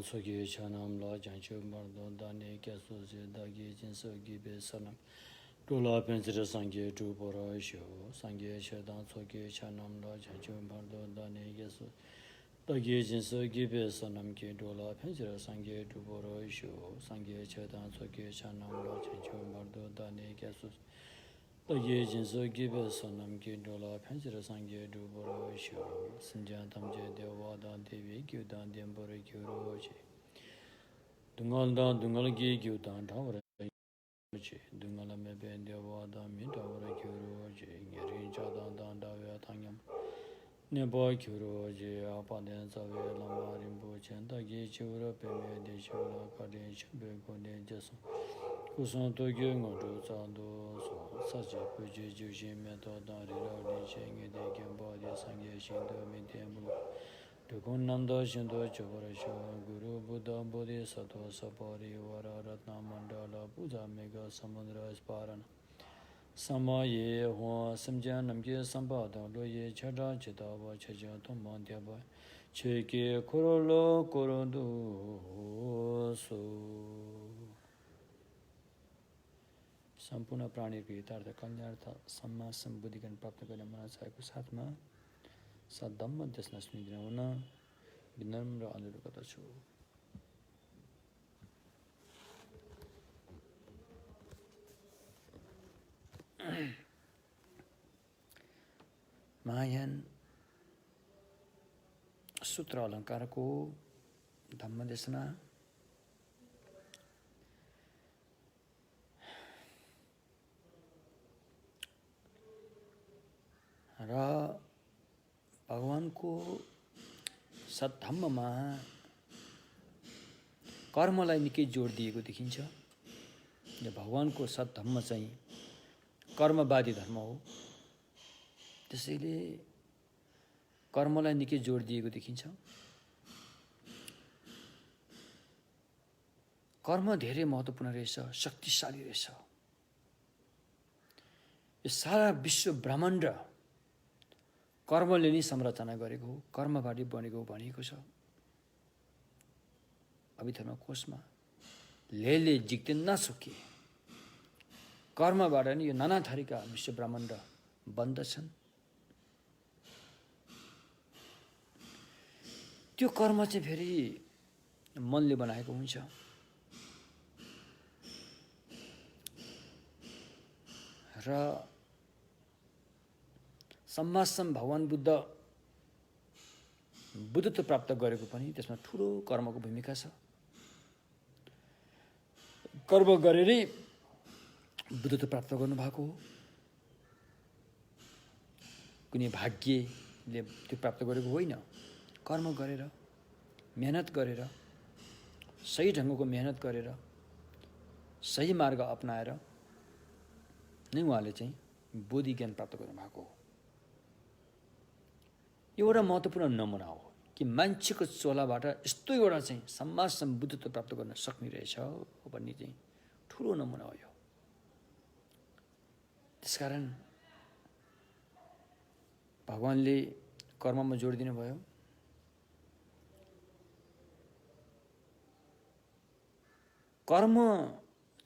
Sogi chanam la janchu mardo dani kyasu se dagi jinso gibe sanam Dula pensira sangye du bora sho Sangye chedan sogi chanam la janchu mardo dani kyasu Dagi jinso gibe sanam ki dula pensira sangye du bora sho Sangye chedan sogi chanam la janchu mardo dani kyasu Dagi jinso gibe sanam ki dula pensira sangye du bora sho Sinjan tamje dewa dan devi gyudan den bora gyuro che Dungal gi gyudan tawara che Dungal me ben dewa dan min tawara gyuro che Ngerin chadan dan dawe tangyam Nebo gyuro che apa den zawe lama rimbo chen Dagi chivra pe me de chivra karen chimbe kone jason Kusan to gyo ngoto zando so Sache puche jivshin me to dan rira li che Ngede genpa de sangye shindo me tenbulu Tukun namda shindo chobara sho Guru Buddha Bodhisattva Sapari Vara Ratna Mandala Puja Mega Samudra Sparana Sama ye huwa simjan namge sambada lo ye chada chidava chaja tomman dyaba cheke korolo korondo so सम्पूर्ण प्राणीको हितार्थ कल्याणार्थ सम्मा सम्बुद्धिगण प्राप्त गर्ने मनाचाहेको साथमा सद्धम्म त्यसमा सुनिदिनु हुन विनम्र अनुरोध गर्दछु महायान सूत्र अलङ्कारको धम्म देशना र भगवानको सद्धम्ममा कर्मलाई निकै जोड दिएको देखिन्छ यो भगवानको सद्धम्म चाहिँ कर्मवादी धर्म हो त्यसैले कर्मलाई निकै जोड दिएको देखिन्छ कर्म धेरै महत्त्वपूर्ण रहेछ शक्तिशाली रहेछ यो सारा विश्व ब्रह्माण्ड कर्मले नै संरचना गरेको हो कर्मबाट बनेको भनिएको छ अभिधर्म कोशमा लेले जिक्दैन नसके कर्मबाट नै यो नाना थरीका विश्व ब्रह्माण्ड बन्दछन् त्यो कर्म चाहिँ फेरि मनले बनाएको हुन्छ र सम्मासम भगवान बुद्धत्व प्राप्त गरेको पनि त्यसमा ठुलो कर्मको भूमिका छ कर्म गरेरै बुद्धत्व प्राप्त गर्नुभएको हो कुनै भाग्यले त्यो प्राप्त गरेको होइन कर्म गरेर मेहनत गरेर सही ढङ्गको मेहनत गरेर सही मार्ग अपनाएर नै उहाँले चाहिँ बोधि ज्ञान प्राप्त गर्नुभएको हो एउटा महत्त्वपूर्ण नमुना हो कि मान्छेको चोलाबाट यस्तो एउटा चाहिँ सम्मा सम्बुद्धत्व प्राप्त गर्न सक्ने रहेछ भन्ने चाहिँ ठुलो नमुना हो यो त्यसकारण भगवानले कर्ममा जोड दिनुभयो कर्म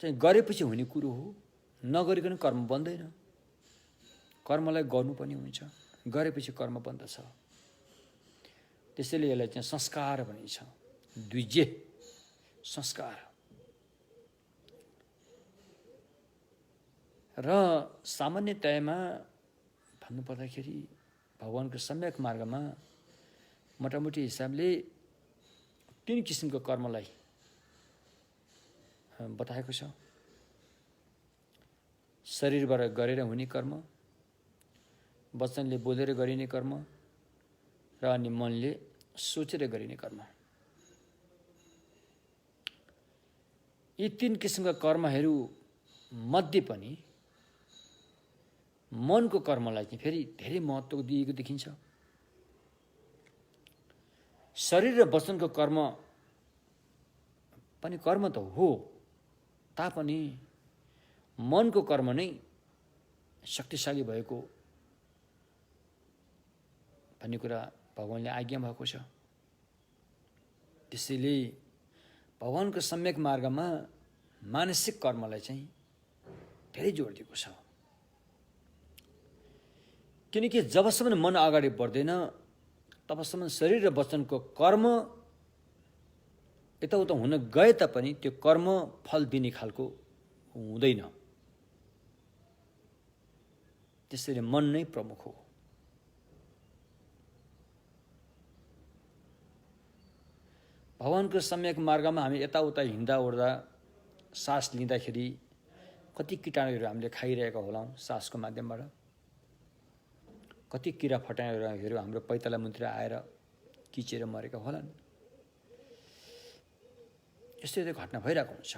चाहिँ गरेपछि हुने कुरो हो नगरिकन कर्म बन्दैन कर्मलाई गर्नुपर्ने हुन्छ गरेपछि कर्म बन्दछ त्यसैले यसलाई चाहिँ संस्कार भनिन्छ द्विजे संस्कार र सामान्यतयामा भन्नुपर्दाखेरि भगवानको सम्यक मार्गमा मोटामोटी हिसाबले 3 किसिमको कर्मलाई बताएको छ शरीरबाट गरेर हुने कर्म वचनले बोलेर गरिने कर्म र अनि मनले सोचेर गरिने कर्म यी 3 किसिमका कर्महरू मध्ये पनि मनको कर्मलाई चाहिँ फेरि धेरै महत्त्व दिएको देखिन्छ शरीर र वचनको कर्म पनि कर्म त हो तापनि मनको कर्म नै शक्तिशाली भएको भन्ने कुरा भगवानले आज्ञा भएको छ त्यसैले भगवानको सम्यक मार्गमा मानसिक कर्मलाई चाहिँ धेरै जोड दिएको छ। किनकि जबसम्म मन अगाडि बढ्दैन तबसम्म शरीर र वचनको कर्म यताउता हुन गए तापनि त्यो कर्म फल दिने खालको हुँदैन। त्यसैले मन नै प्रमुख हो। भगवानको सम्यक मार्गमा हामी यताउता हिँड्दा ओर्दा सास लिँदाखेरि कति कीटाणुहरू हामीले खाइरहेका होलाौँ सासको माध्यमबाट, कति किरा फटाङहरू हाम्रो पैताला मुन्तिर आएर किचेर मरेका होलान्। यस्तो घटना भइरहेको हुन्छ।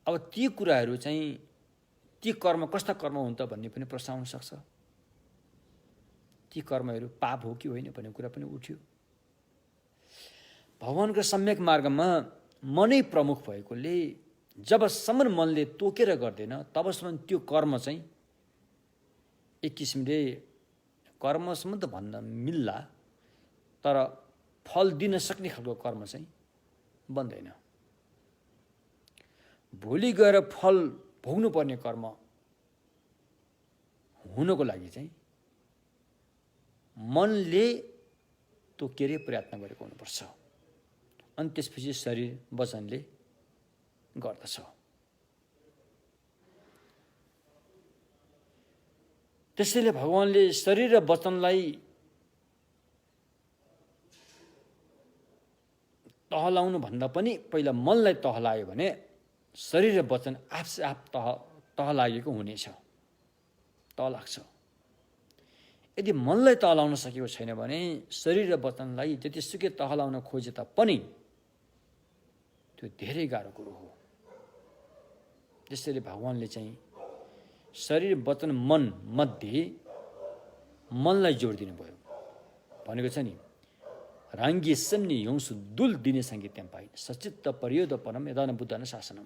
अब ती कुराहरू चाहिँ ती कर्म कस्ता कर्म हुन् त भन्ने पनि प्रश्न आउन सक्छ। ती कर्महरू पाप हो कि होइन भन्ने कुरा पनि उठ्यो। भगवानको सम्यक मार्गमा मनै प्रमुख भएकोले जबसम्म मनले तोकेर गर्दैन तबसम्म त्यो कर्म चाहिँ एक किसिमले कर्मसम्म त भन्न मिल्ला, तर फल दिन सक्ने खालको कर्म चाहिँ बन्दैन। भोलि गएर फल भोग्नुपर्ने कर्म हुनको लागि चाहिँ मनले तोकेर प्रयत्न गरेको हुनुपर्छ। अनि त्यसपछि शरीर वचनले गर्दछ। त्यसैले भगवानले शरीर र वचनलाई तहलाउनु भन्दा पनि पहिला मनलाई तहलायो भने शरीर र वचन आफसे आफ तहलाएको हुनेछ, तह लाग्छ। यदि मनलाई तहलाउन सकेको छैन भने शरीर र वचनलाई जतिसुकै तहलाउन खोजे तापनि त्यो धेरै गाह्रो कुरो हो। त्यसैले भगवानले चाहिँ शरीर वचन मन मध्ये मनलाई जोड दिनुभयो। भनेको छ नि, राङ्गी सम्नि योंसु दुल दिने सङ्गीत्यम पाइ सचित्त परियोद परम यदान बुद्धन शासनम।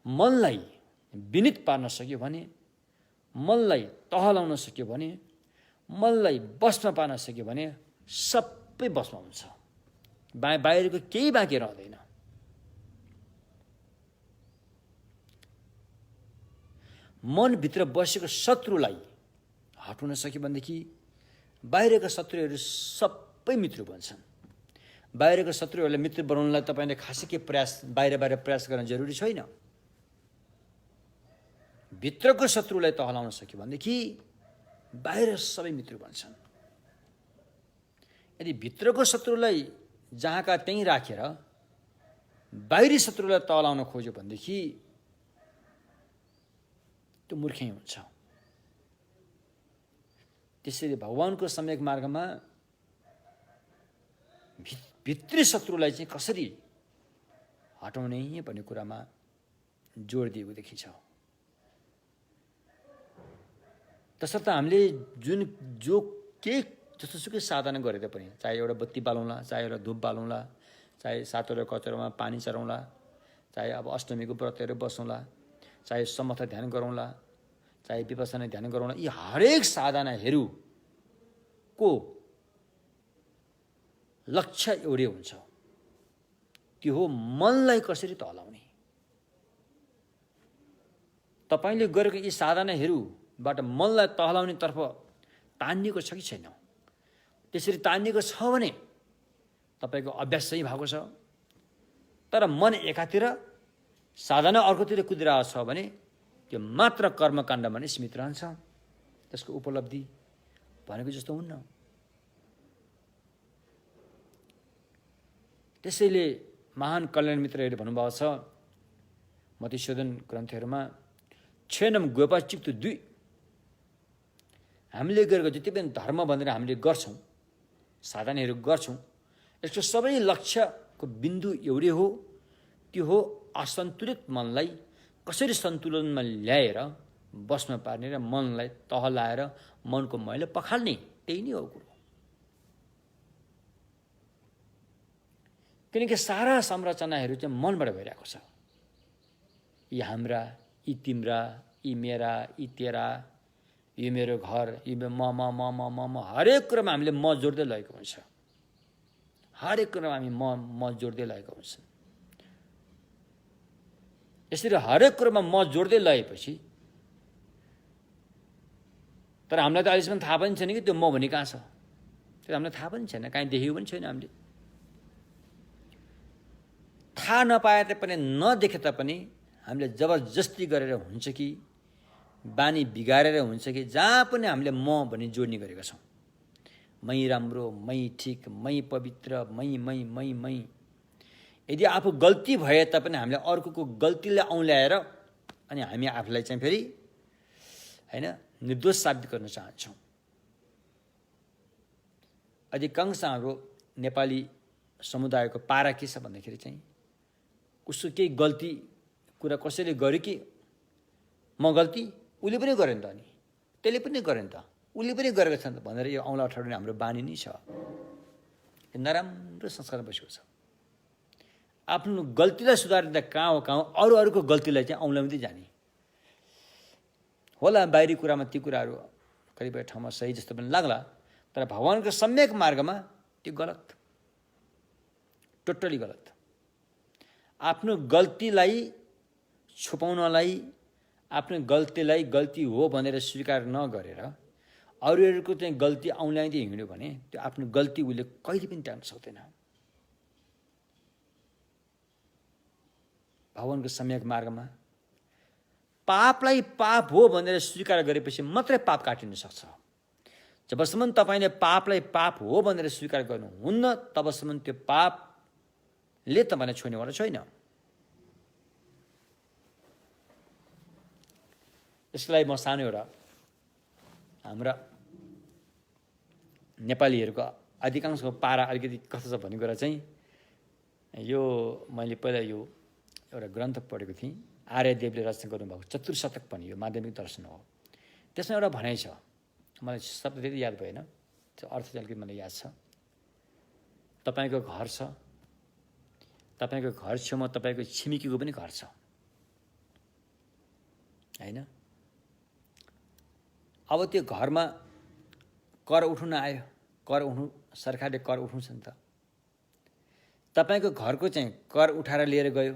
मनलाई विनित पार्न सक्यो भने, मनलाई तहलाउन सक्यो भने, मनलाई बसमा पार्न सक्यो भने सबै बसमा हुन्छ। बाहिरको केही बाँकी रहँदैन। मनभित्र बसेको शत्रुलाई हटाउन सक्यो भनेदेखि बाहिरका शत्रुहरू सबै मित्र बन्छन्। बाहिरका शत्रुहरूलाई मित्र बनाउनलाई तपाईँले खासै के प्रयास बाहिर प्रयास गर्न जरुरी छैन। भित्रको शत्रुलाई तहलाउन सक्यो भनेदेखि बाहिर सबै मित्र बन्छन्। यदि भित्रको शत्रुलाई जहाँका त्यहीँ राखेर बाहिरी शत्रुलाई तहलाउन खोज्यो भनेदेखि त्यो मूर्खै हुन्छ। त्यसैले भगवानको सम्यक मार्गमा भित्री शत्रुलाई चाहिँ कसरी हटाउने भन्ने कुरामा जोड दिएको देखिन्छ। तसर्थ हामीले जो के जस्तोसुकै साधना गरे पनि, चाहे एउटा बत्ती बालौँला, चाहे एउटा धुप बालौँला, चाहे सातवटा कचौरामा पानी चढाउँला, चाहे अब अष्टमीको व्रतहरू बसौँला, चाहे समर्थ ध्यान गरौँला, चाहे विपसना ध्यान गरौँला, यी हरेक साधनाहरूको लक्ष्य एउटै हुन्छ। त्यो हो मनलाई कसरी तहलाउने। तपाईँले गरेको यी साधनाहरूबाट मनलाई तहलाउने तर्फ तानिएको छ कि छैन? त्यसरी तानिएको छ भने तपाईँको अभ्यास चाहिँ भएको छ। तर मन एकातिर साधना अर्कोतिर कुदिरहेको छ भने त्यो मात्र कर्मकाण्डमा नै सीमित रहन्छ। त्यसको उपलब्धि भनेको जस्तो हुन्न। त्यसैले महान कल्याण मित्रहरूले भन्नुभएको छ मतिशोधन ग्रन्थहरूमा, छेनम गोपाचिक्त 2 हामीले गरेको जति पनि धर्म भनेर हामीले गर्छौँ, साधनाहरू गर्छौँ, यसको सबै लक्ष्यको बिन्दु एउटै हो। त्यो हो असन्तुलित मनलाई कसरी सन्तुलनमा ल्याएर बसमा पार्ने र मनलाई तहलाएर मनको मैला पखाल्ने, त्यही नै हो कुरो। किनकि सारा संरचनाहरू चाहिँ मनबाट भइरहेको छ। यी हाम्रा, यी तिम्रा, यी मेरा, यी तेरा, यो मेरो घर, यो म हरेक कुरामा हामीले म जोड्दै लगेको हुन्छ। हरेक कुरामा हामी म जोड्दै लगेको हुन्छ। यसरी हरेक कुरामा म जोड्दै लगेपछि तर हामीलाई त अहिलेसम्म थाहा पनि छैन कि त्यो म भन्ने कहाँ छ, त्यो हामीलाई थाहा पनि छैन, कहीँ देखेको पनि छैन। हामीले थाहा नपाए तापनि नदेखे तापनि हामीले जबरजस्ती गरेर हुन्छ कि बानी बिगारेर हुन्छ कि जहाँ पनि हामीले म भन्ने जोड्ने गरेका छौँ। मै राम्रो, मै ठिक, मै पवित्र, मै। यदि आफू गल्ती भए तापनि हामीले अर्कोको गल्तीलाई औँल्याएर अनि हामी आफूलाई चाहिँ फेरि हैन निर्दोष साबित गर्न चाहन्छौँ। अधिकांश हाम्रो नेपाली समुदायको पारा के छ भन्दाखेरि चाहिँ उसको केही गल्ती कुरा कसैले गर्यो कि म गल्ती, उसले पनि गर्यो नि त, अनि त्यसले पनि गर्यो नि त, उसले पनि गरेको छ नि त भनेर यो औँला ठड्ने हाम्रो बानी नै छ। यो नराम्रो संस्कार बसेको छ। आफ्नो गल्तीलाई सुधार्दा कहाँ हो अरूको गल्तीलाई चाहिँ औँल्याउँदै जाने होला। बाहिरी कुरामा ती कुराहरू कतिपय ठाउँमा सही जस्तो पनि लाग्ला, तर भगवानको सम्यक मार्गमा त्यो गलत, टोटली गलत। आफ्नो गल्तीलाई छुपाउनलाई, आफ्नो गल्तीलाई गल्ती हो भनेर स्वीकार नगरेर अरूहरूको चाहिँ गल्ती औँल्याइदिए हिँड्यो भने त्यो आफ्नो गल्ती उसले कहिले पनि टार्न सक्दैन। भगवानको सम्यक मार्गमा पापलाई पाप हो भनेर स्वीकार गरेपछि मात्रै पाप काटिन सक्छ। जबसम्म तपाईँले पापलाई पाप हो भनेर स्वीकार गर्नुहुन्न तबसम्म त्यो पापले तपाईँलाई छोड्नेवाला छैन। यसलाई म सानो एउटा हाम्रा नेपालीहरूको अधिकांशको पारा अलिकति कस्तो छ भन्ने कुरा चाहिँ यो मैले पहिला यो एउटा ग्रन्थ पढेको थिएँ, आर्यदेवले रचना गर्नुभएको चतुर्शतक पनि यो माध्यमिक दर्शन हो। त्यसमा एउटा भनाइ छ, मलाई शब्द त्यति याद भएन, त्यो अर्थ चाहिँ अलिकति मलाई याद छ। तपाईँको घर छ, तपाईँको घर छेउमा तपाईँको छिमेकीको पनि घर छ हैन। अब त्यो घरमा कर उठ्न आयो, कर उठ्नु सरकारले कर उठाउँछ नि त। तपाईँको घरको चाहिँ कर उठाएर लिएर गयो,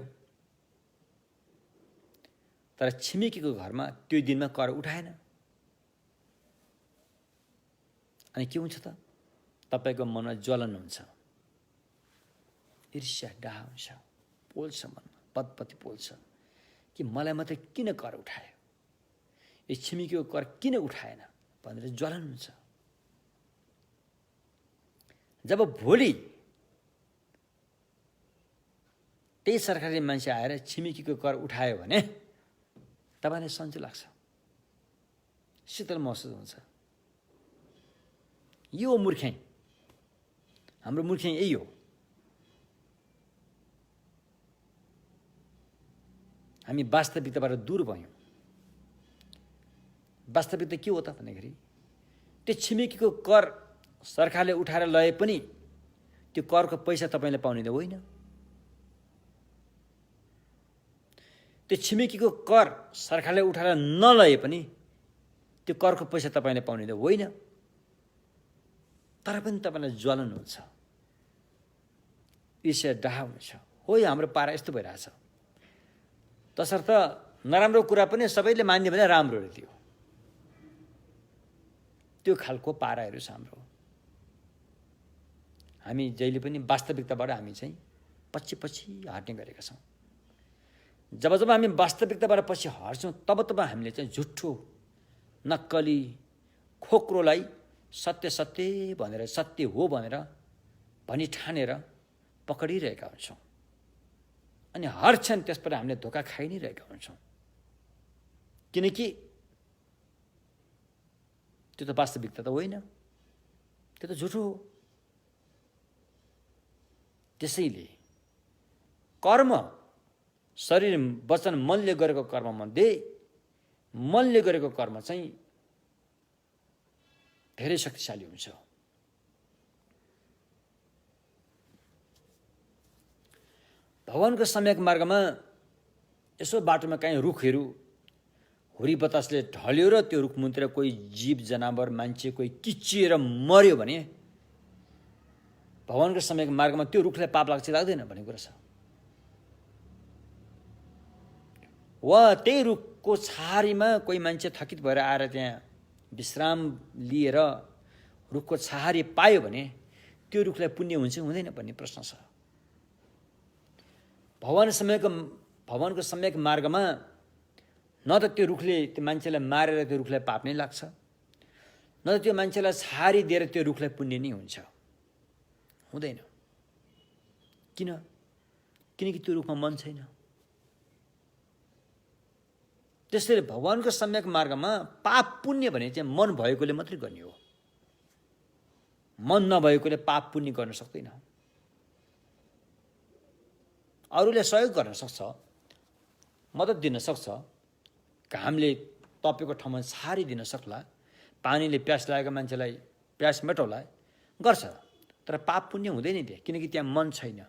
तर छिमेकीको घरमा त्यो दिनमा कर उठाएन। अनि के हुन्छ त? तपाईँको मनमा ज्वलन हुन्छ, ईर्ष्या डाहा हुन्छ, पोल्छ मनमा, पदपति पोल्छ कि मलाई मात्रै किन कर उठायो, यो छिमेकीको कर किन उठाएन भनेर ज्वलन हुन्छ। जब भोलि त्यही सरकारी मान्छे आएर छिमेकीको कर उठायो भने तपाईँलाई सन्चो लाग्छ, शीतल महसुस हुन्छ। यो मूर्ख्याइ, हाम्रो मूर्ख्याइ यही हो। हामी वास्तविकताबाट दूर भयौँ। वास्तविकता के हो त भन्दाखेरि त्यो छिमेकीको कर सरकारले उठाएर लए पनि त्यो करको पैसा तपाईँले पाउने त होइन। त्यो छिमेकीको कर सरकारले उठाएर नलए पनि त्यो करको पैसा तपाईँले पाउने त होइन, तर पनि तपाईँलाई ज्वलन हुन्छ, ईर्ष्या डाहा हुन्छ। हो, यो हाम्रो पारा यस्तो भइरहेछ। तसर्थ नराम्रो कुरा पनि सबैले मान्ने भने राम्रो रे, त्यो खालको पाराहरू छ हाम्रो। हामी जहिले पनि वास्तविकताबाट हामी चाहिँ पछि हट्ने गरेका छौँ। जब हामी वास्तविकताबाट पछि हट्छौँ तब हामीले चाहिँ झुट्ठो नक्कली खोक्रोलाई सत्य भनेर, सत्य हो भनेर भनी ठानेर पक्रिरहेका हुन्छौँ। अनि हर क्षण त्यसबाट हामीले धोका खाइ नै रहेका हुन्छौँ, किनकि त्यो त वास्तविकता त होइन, त्यो त झुठो हो। त्यसैले कर्म, शरीर वचन मनले गरेको कर्म मध्ये मनले गरेको कर्म चाहिँ धेरै शक्तिशाली हुन्छ। भगवानको सम्यक मार्गमा यसो बाटोमा कहीँ रुखहरू हुरी बतासले ढल्यो र त्यो रुखमुनितिर कोही जीव जनावर मान्छे कोही किचिएर मर्यो भने भगवानको समयको मार्गमा त्यो रुखलाई पाप लाग्छ लाग्दैन भन्ने कुरा छ। वा त्यही रुखको छहारीमा कोही मान्छे थकित भएर आएर त्यहाँ विश्राम लिएर रुखको छहारी पायो भने त्यो रुखलाई पुण्य हुन्छ हुँदैन भन्ने प्रश्न छ। भगवानको समयको मार्गमा न त त्यो रुखले त्यो मान्छेलाई मारेर त्यो रुखलाई पाप नै लाग्छ, न त त्यो मान्छेलाई छहारी दिएर त्यो रुखलाई पुण्य नै हुन्छ, हुँदैन। किनकि त्यो रुखमा मन छैन। त्यसैले भगवानको सम्यक मार्गमा पाप पुण्य भने चाहिँ मन भएकोले मात्रै गर्ने हो। मन नभएकोले पाप पुण्य गर्न सक्दैन। अरूले सहयोग गर्न सक्छ, मद्दत दिन सक्छ, घामले तपेको ठाउँमा छहारी दिन सक्ला, पानीले प्यास लागेको मान्छेलाई प्यास मेटाउला, गर्छ। तर पाप पुण्य हुँदैन त्यहाँ, किनकि त्यहाँ मन छैन।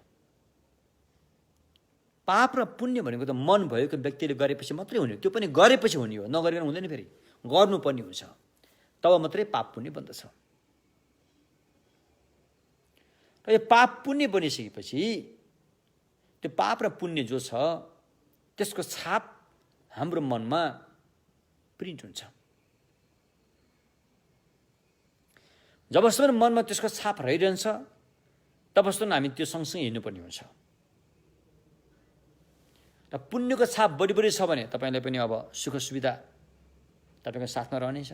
पाप र पुण्य भनेको त मन भएको व्यक्तिले गरेपछि मात्रै हुने, त्यो पनि गरेपछि हुने हो, नगरिकन हुँदैन। फेरि गर्नुपर्ने हुन्छ, तब मात्रै पाप पुण्य बन्दछ। र यो पाप पुण्य बनिसकेपछि त्यो पाप र पुण्य जो छ त्यसको छाप हाम्रो मनमा प्रिन्ट हुन्छ। जबसम्म मनमा त्यसको छाप रहिरहन्छ तबसम्म हामी त्यो सँगसँगै हिँड्नुपर्ने हुन्छ। र पुण्यको छाप बढी छ भने तपाईँलाई पनि अब सुख सुविधा तपाईँको साथमा रहनेछ।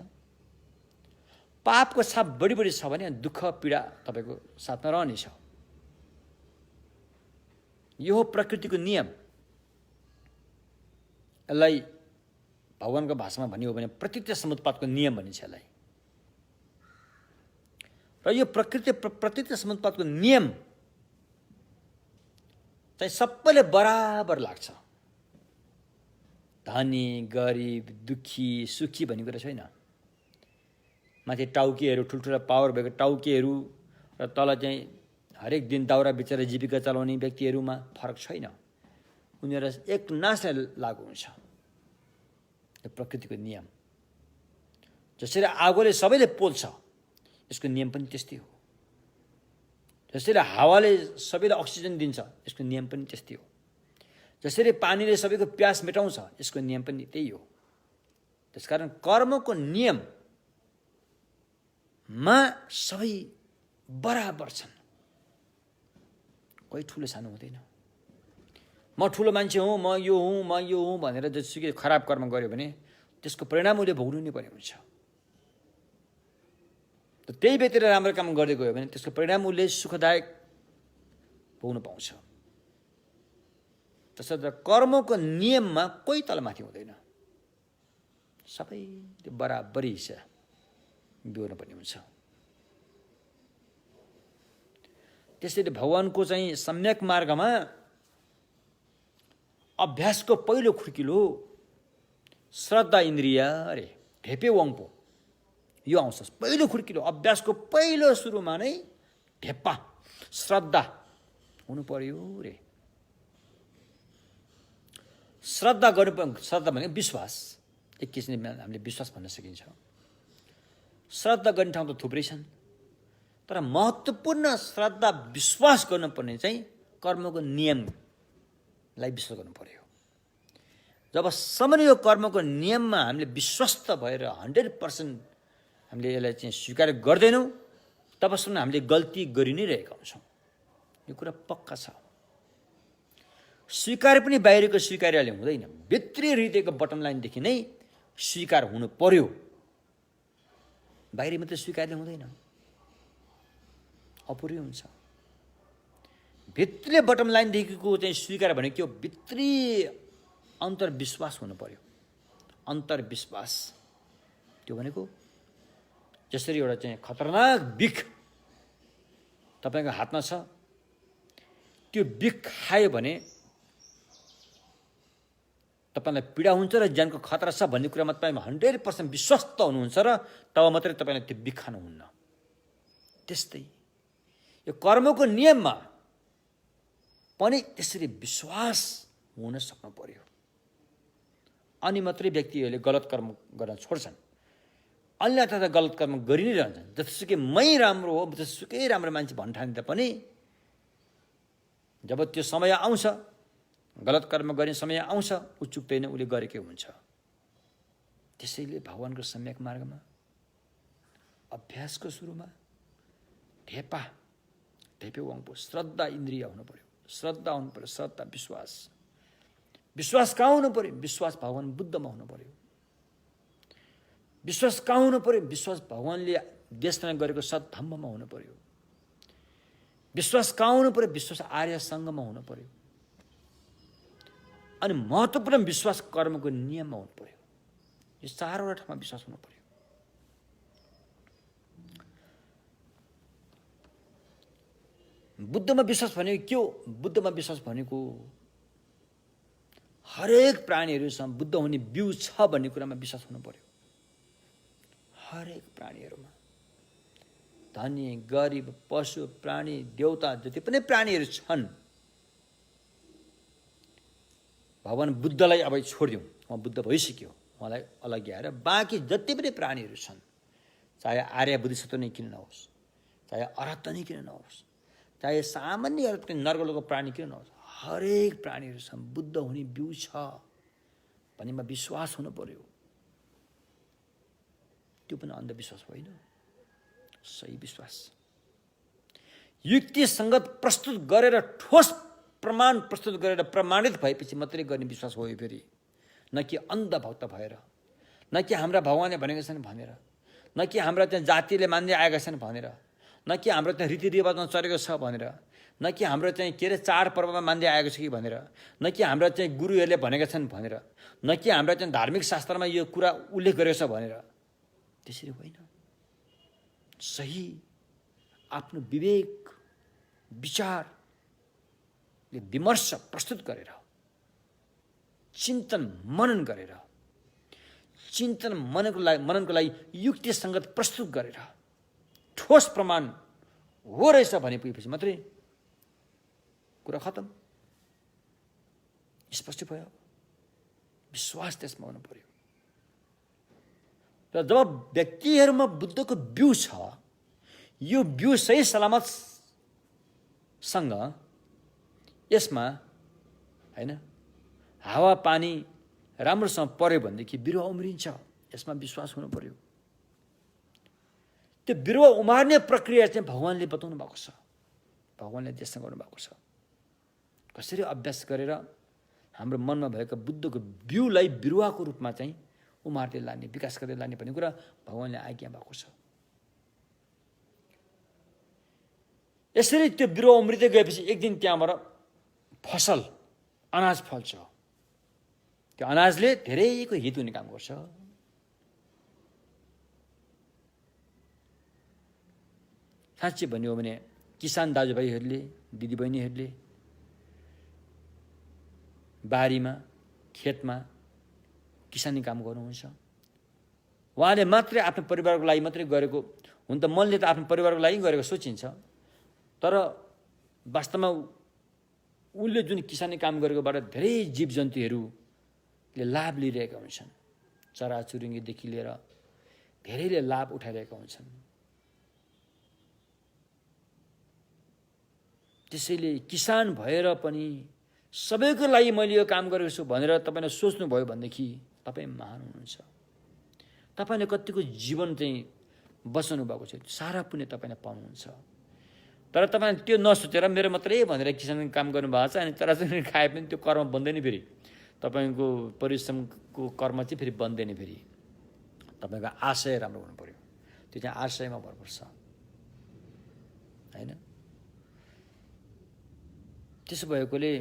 पापको छाप बढी छ भने दुःख पीडा तपाईँको साथमा रहनेछ। यो हो प्रकृतिको नियम। यसलाई भगवानको भाषामा भन्ने हो भने प्रकृति समुत्पातको नियम भनिन्छ यसलाई। र यो प्रकृति समुत्पातको नियम चाहिँ सबैले बराबर लाग्छ। धनी गरिब दुखी सुखी भन्ने कुरा छैन। माथि टाउकेहरू ठुल्ठुला पावर भएको टाउकेहरू र तल चाहिँ हरेक दिन दाउरा बेचेर जीविका चलाउने व्यक्तिहरूमा फरक छैन। उनीहरू एक नासलाई लागू हुन्छ। यो प्रकृतिको नियम। जसरी आगोले सबैले पोल्छ यसको नियम पनि त्यस्तै हो। जसरी हावाले सबैलाई अक्सिजन दिन्छ यसको नियम पनि त्यस्तै हो। जसरी पानीले सबैको प्यास मेटाउँछ यसको नियम पनि त्यही हो। त्यसकारण कर्मको नियममा सबै बराबर छन्। कोही ठुलो सानो हुँदैन। म ठुलो मान्छे हुँ, म यो हुँ भनेर जसुकै खराब कर्म गर्यो भने त्यसको परिणाम उसले भोग्नु नै पर्ने हुन्छ। त्यही व्यक्तिले राम्रो काम गर्दै गयो भने त्यसको परिणाम उसले सुखदायक भोग्न पाउँछ। त्यसर्थ कर्मको नियममा कोही तलमाथि हुँदैन। सबै त्यो बराबरी बिहोर्न पर्ने हुन्छ। त्यसैले भगवानको चाहिँ सम्यक मार्गमा अभ्यासको पहिलो खुड्किलो श्रद्धा इन्द्रिय अरे ढेपे वङपो यो आउँछ। पहिलो खुड्किलो अभ्यासको पहिलो सुरुमा नै ढेप्पा श्रद्धा हुनु पर्यो रे। श्रद्धा भनेको विश्वास। एक किसिमले हामीले विश्वास भन्न सकिन्छ। श्रद्धा गर्ने ठाउँ त थुप्रै छन्, तर महत्त्वपूर्ण श्रद्धा विश्वास गर्नुपर्ने चाहिँ कर्मको नियमलाई विश्वास गर्नु पर्यो। जबसम्म यो कर्मको नियममा हामीले विश्वस्त भएर 100% हामीले यसलाई चाहिँ स्वीकार गर्दैनौँ तबसम्म हामीले गल्ती गरि नै रहेका हुन्छौँ। यो कुरा पक्का छ। स्वीकार पनि बाहिरको स्वीकार्यले हुँदैन, भित्री हृदयको बटम लाइनदेखि नै स्वीकार हुनु पर्यो। बाहिरी मात्रै स्वीकारले हुँदैन, अपुरै हुन्छ। भित्री बटम लाइनदेखिको चाहिँ स्वीकार भनेको के हो? भित्री अन्तर्विश्वास हुनु पर्यो। अन्तर्विश्वास त्यो भनेको जसरी एउटा चाहिँ खतरनाक बिख तपाईँको हातमा छ, त्यो बिख खायो भने तपाईँलाई पीडा हुन्छ र ज्यानको खतरा छ भन्ने कुरामा तपाईँ 100% विश्वस्त हुनुहुन्छ र तब मात्रै तपाईँलाई त्यो बिख खानुहुन्न। त्यस्तै यो कर्मको नियममा पनि त्यसरी विश्वास हुन सक्नु पर्यो। अनि मात्रै व्यक्तिहरूले गलत कर्म गर्न छोड्छन्। अन्यथा गलत कर्म गरि नै रहन्छन्। जतिसुकै मै राम्रो हो, जतिसुकै राम्रो मान्छे भन्ठाने तापनि जब त्यो समय आउँछ, गलत कर्म गर्ने समय आउँछ, ऊ चुक्दैन, उसले गरेकै हुन्छ। त्यसैले भगवानको सम्यक मार्गमा अभ्यासको सुरुमा ढेपे वाङपो श्रद्धा इन्द्रिय हुनु पर्यो। श्रद्धा हुनु पर्यो, श्रद्धा, विश्वास। विश्वास कहाँ हुनु पर्यो? विश्वास भगवान बुद्धमा हुनु पर्यो। विश्वास कहाँ हुनु पर्यो? विश्वास भगवानले देशना गरेको सद्धम्ममा हुनु पर्यो। विश्वास कहाँ हुनु पर्यो? विश्वास आर्य सङ्घमा हुनु पर्यो। अनि महत्त्वपूर्ण विश्वास कर्मको नियममा हुनु पर्यो। यो चारवटा ठाउँमा विश्वास हुनु पर्यो। बुद्धमा विश्वास भनेको के हो? बुद्धमा विश्वास भनेको हरेक प्राणीहरूसँग बुद्ध हुने बिउ छ भन्ने कुरामा विश्वास हुनु पर्यो। हरेक प्राणीहरूमा, धनी, गरिब, पशु, प्राणी, देवता, जति पनि प्राणीहरू छन्, भगवान बुद्धलाई अब छोडिदिउँ, उहाँ बुद्ध भइसक्यो, उहाँलाई अलग आएर बाँकी जति पनि प्राणीहरू छन्, चाहे आर्य बुद्धिसत्व नै किन नहोस्, चाहे अरहत नै किन नहोस्, चाहे सामान्य नर्गलोको प्राणी किन नहोस्, हरेक प्राणीहरूसँग बुद्ध हुने बिउ छ भन्नेमा विश्वास हुनु पर्यो। त्यो पनि अन्धविश्वास होइन, सही विश्वास। युक्ति सङ्गत प्रस्तुत गरेर, ठोस प्रमाण प्रस्तुत गरेर प्रमाणित भएपछि मात्रै गर्ने विश्वास हो यो फेरि। न कि अन्धभक्त भएर, न कि हाम्रा भगवानले भनेका छन् भनेर, न कि हाम्रा त्यहाँ जातिले मान्दै आएका छन् भनेर, न कि हाम्रो त्यहाँ रीतिरिवाजमा चलेको छ भनेर, न कि हाम्रो चाहिँ के अरे चाडपर्वमा मान्दै आएको छ कि भनेर, न कि हाम्रा चाहिँ गुरुहरूले भनेका छन् भनेर, न कि हाम्रा चाहिँ धार्मिक शास्त्रमा यो कुरा उल्लेख गरेको छ भनेर। त्यसरी होइन। सही आफ्नो विवेक, विचारले विमर्श प्रस्तुत गरेर, चिन्तन मनन गरेर, चिन्तन मननको लागि युक्तिसङ्गत प्रस्तुत गरेर ठोस प्रमाण हो रहेछ भने पुगेपछि मात्रै कुरा खतम, स्पष्ट भयो। विश्वास त्यसमा हुनु पर्यो। र जब व्यक्तिहरूमा बुद्धको बिउ छ, यो बिउ सही सलामतसँग यसमा हैन हावा पानी राम्रोसँग पर्यो भनेदेखि बिरुवा उम्रिन्छ। यसमा विश्वास हुनु पर्यो। त्यो बिरुवा उमार्ने प्रक्रिया चाहिँ भगवानले बताउनु भएको छ, भगवानले त्यसमा गर्नुभएको छ। कसरी अभ्यास गरेर हाम्रो मनमा भएको बुद्धको बिउलाई बिरुवाको रूपमा चाहिँ उमार्दै लाने, विकास गर्दै लाने भन्ने कुरा भगवानले आज्ञा भएको छ। यसरी त्यो बिरुवा उम्रिँदै गएपछि एक दिन त्यहाँबाट फसल, अनाज फल्छ। त्यो अनाजले धेरैको हित हुने काम गर्छ। साँच्चै भन्यो भने किसान दाजुभाइहरूले, दिदीबहिनीहरूले बारीमा, खेतमा किसानी काम गर्नुहुन्छ। उहाँले मात्रै आफ्नो परिवारको लागि मात्रै गरेको हुन त, मनले त आफ्नो परिवारको लागि गरेको सोचिन्छ, तर वास्तवमा उसले जुन किसानी काम गरेकोबाट धेरै जीवजन्तुहरूले लाभ लिइरहेका हुन्छन्। चराचुरुङ्गीदेखि लिएर धेरैले लाभ उठाइरहेका हुन्छन्। त्यसैले किसान भएर पनि सबैको लागि मैले यो काम गरेको छु भनेर तपाईँले सोच्नुभयो भनेदेखि तपाईँ महान हुनुहुन्छ। तपाईँले कतिको जीवन चाहिँ बचाउनु भएको छ, सारा पुण्य तपाईँले पाउनुहुन्छ। तर तपाईँले त्यो नसोचेर मेरो मात्रै भनेर किसान काम गर्नुभएको छ, अनि चराचुरुङ्गी खाए पनि त्यो कर्म बन्दैन। फेरि तपाईँको परिश्रमको कर्म चाहिँ फेरि बन्दैन। फेरि तपाईँको आशय राम्रो हुनु पर्यो। त्यो चाहिँ आशयमा भर पर्छ, होइन? त्यसो भएकोले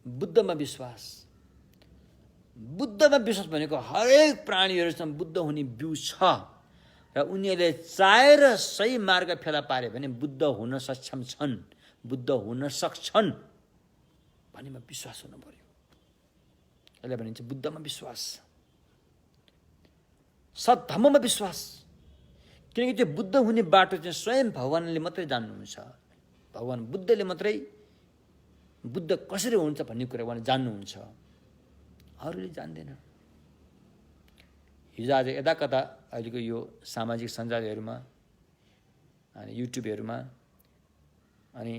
बुद्धमा विश्वास, बुद्धमा विश्वास भनेको हरेक प्राणीहरूसँग बुद्ध हुने बिउ छ र उनीहरूले चाहेर सही मार्ग फेला पारे भने बुद्ध हुन सक्षम छन्, बुद्ध हुन सक्छन् भन्नेमा विश्वास हुनु पर्यो। यसलाई भनिन्छ बुद्धमा विश्वास, सद्धम्ममा विश्वास। किनकि त्यो बुद्ध हुने बाटो चाहिँ स्वयं भगवानले मात्रै जान्नुहुन्छ। भगवान बुद्धले मात्रै बुद्ध कसरी हुन्छ भन्ने कुरा उहाँले जान्नुहुन्छ, अरूले जान्दैन। हिजो आज यता कता अहिलेको यो सामाजिक सञ्जालहरूमा अनि युट्युबहरूमा अनि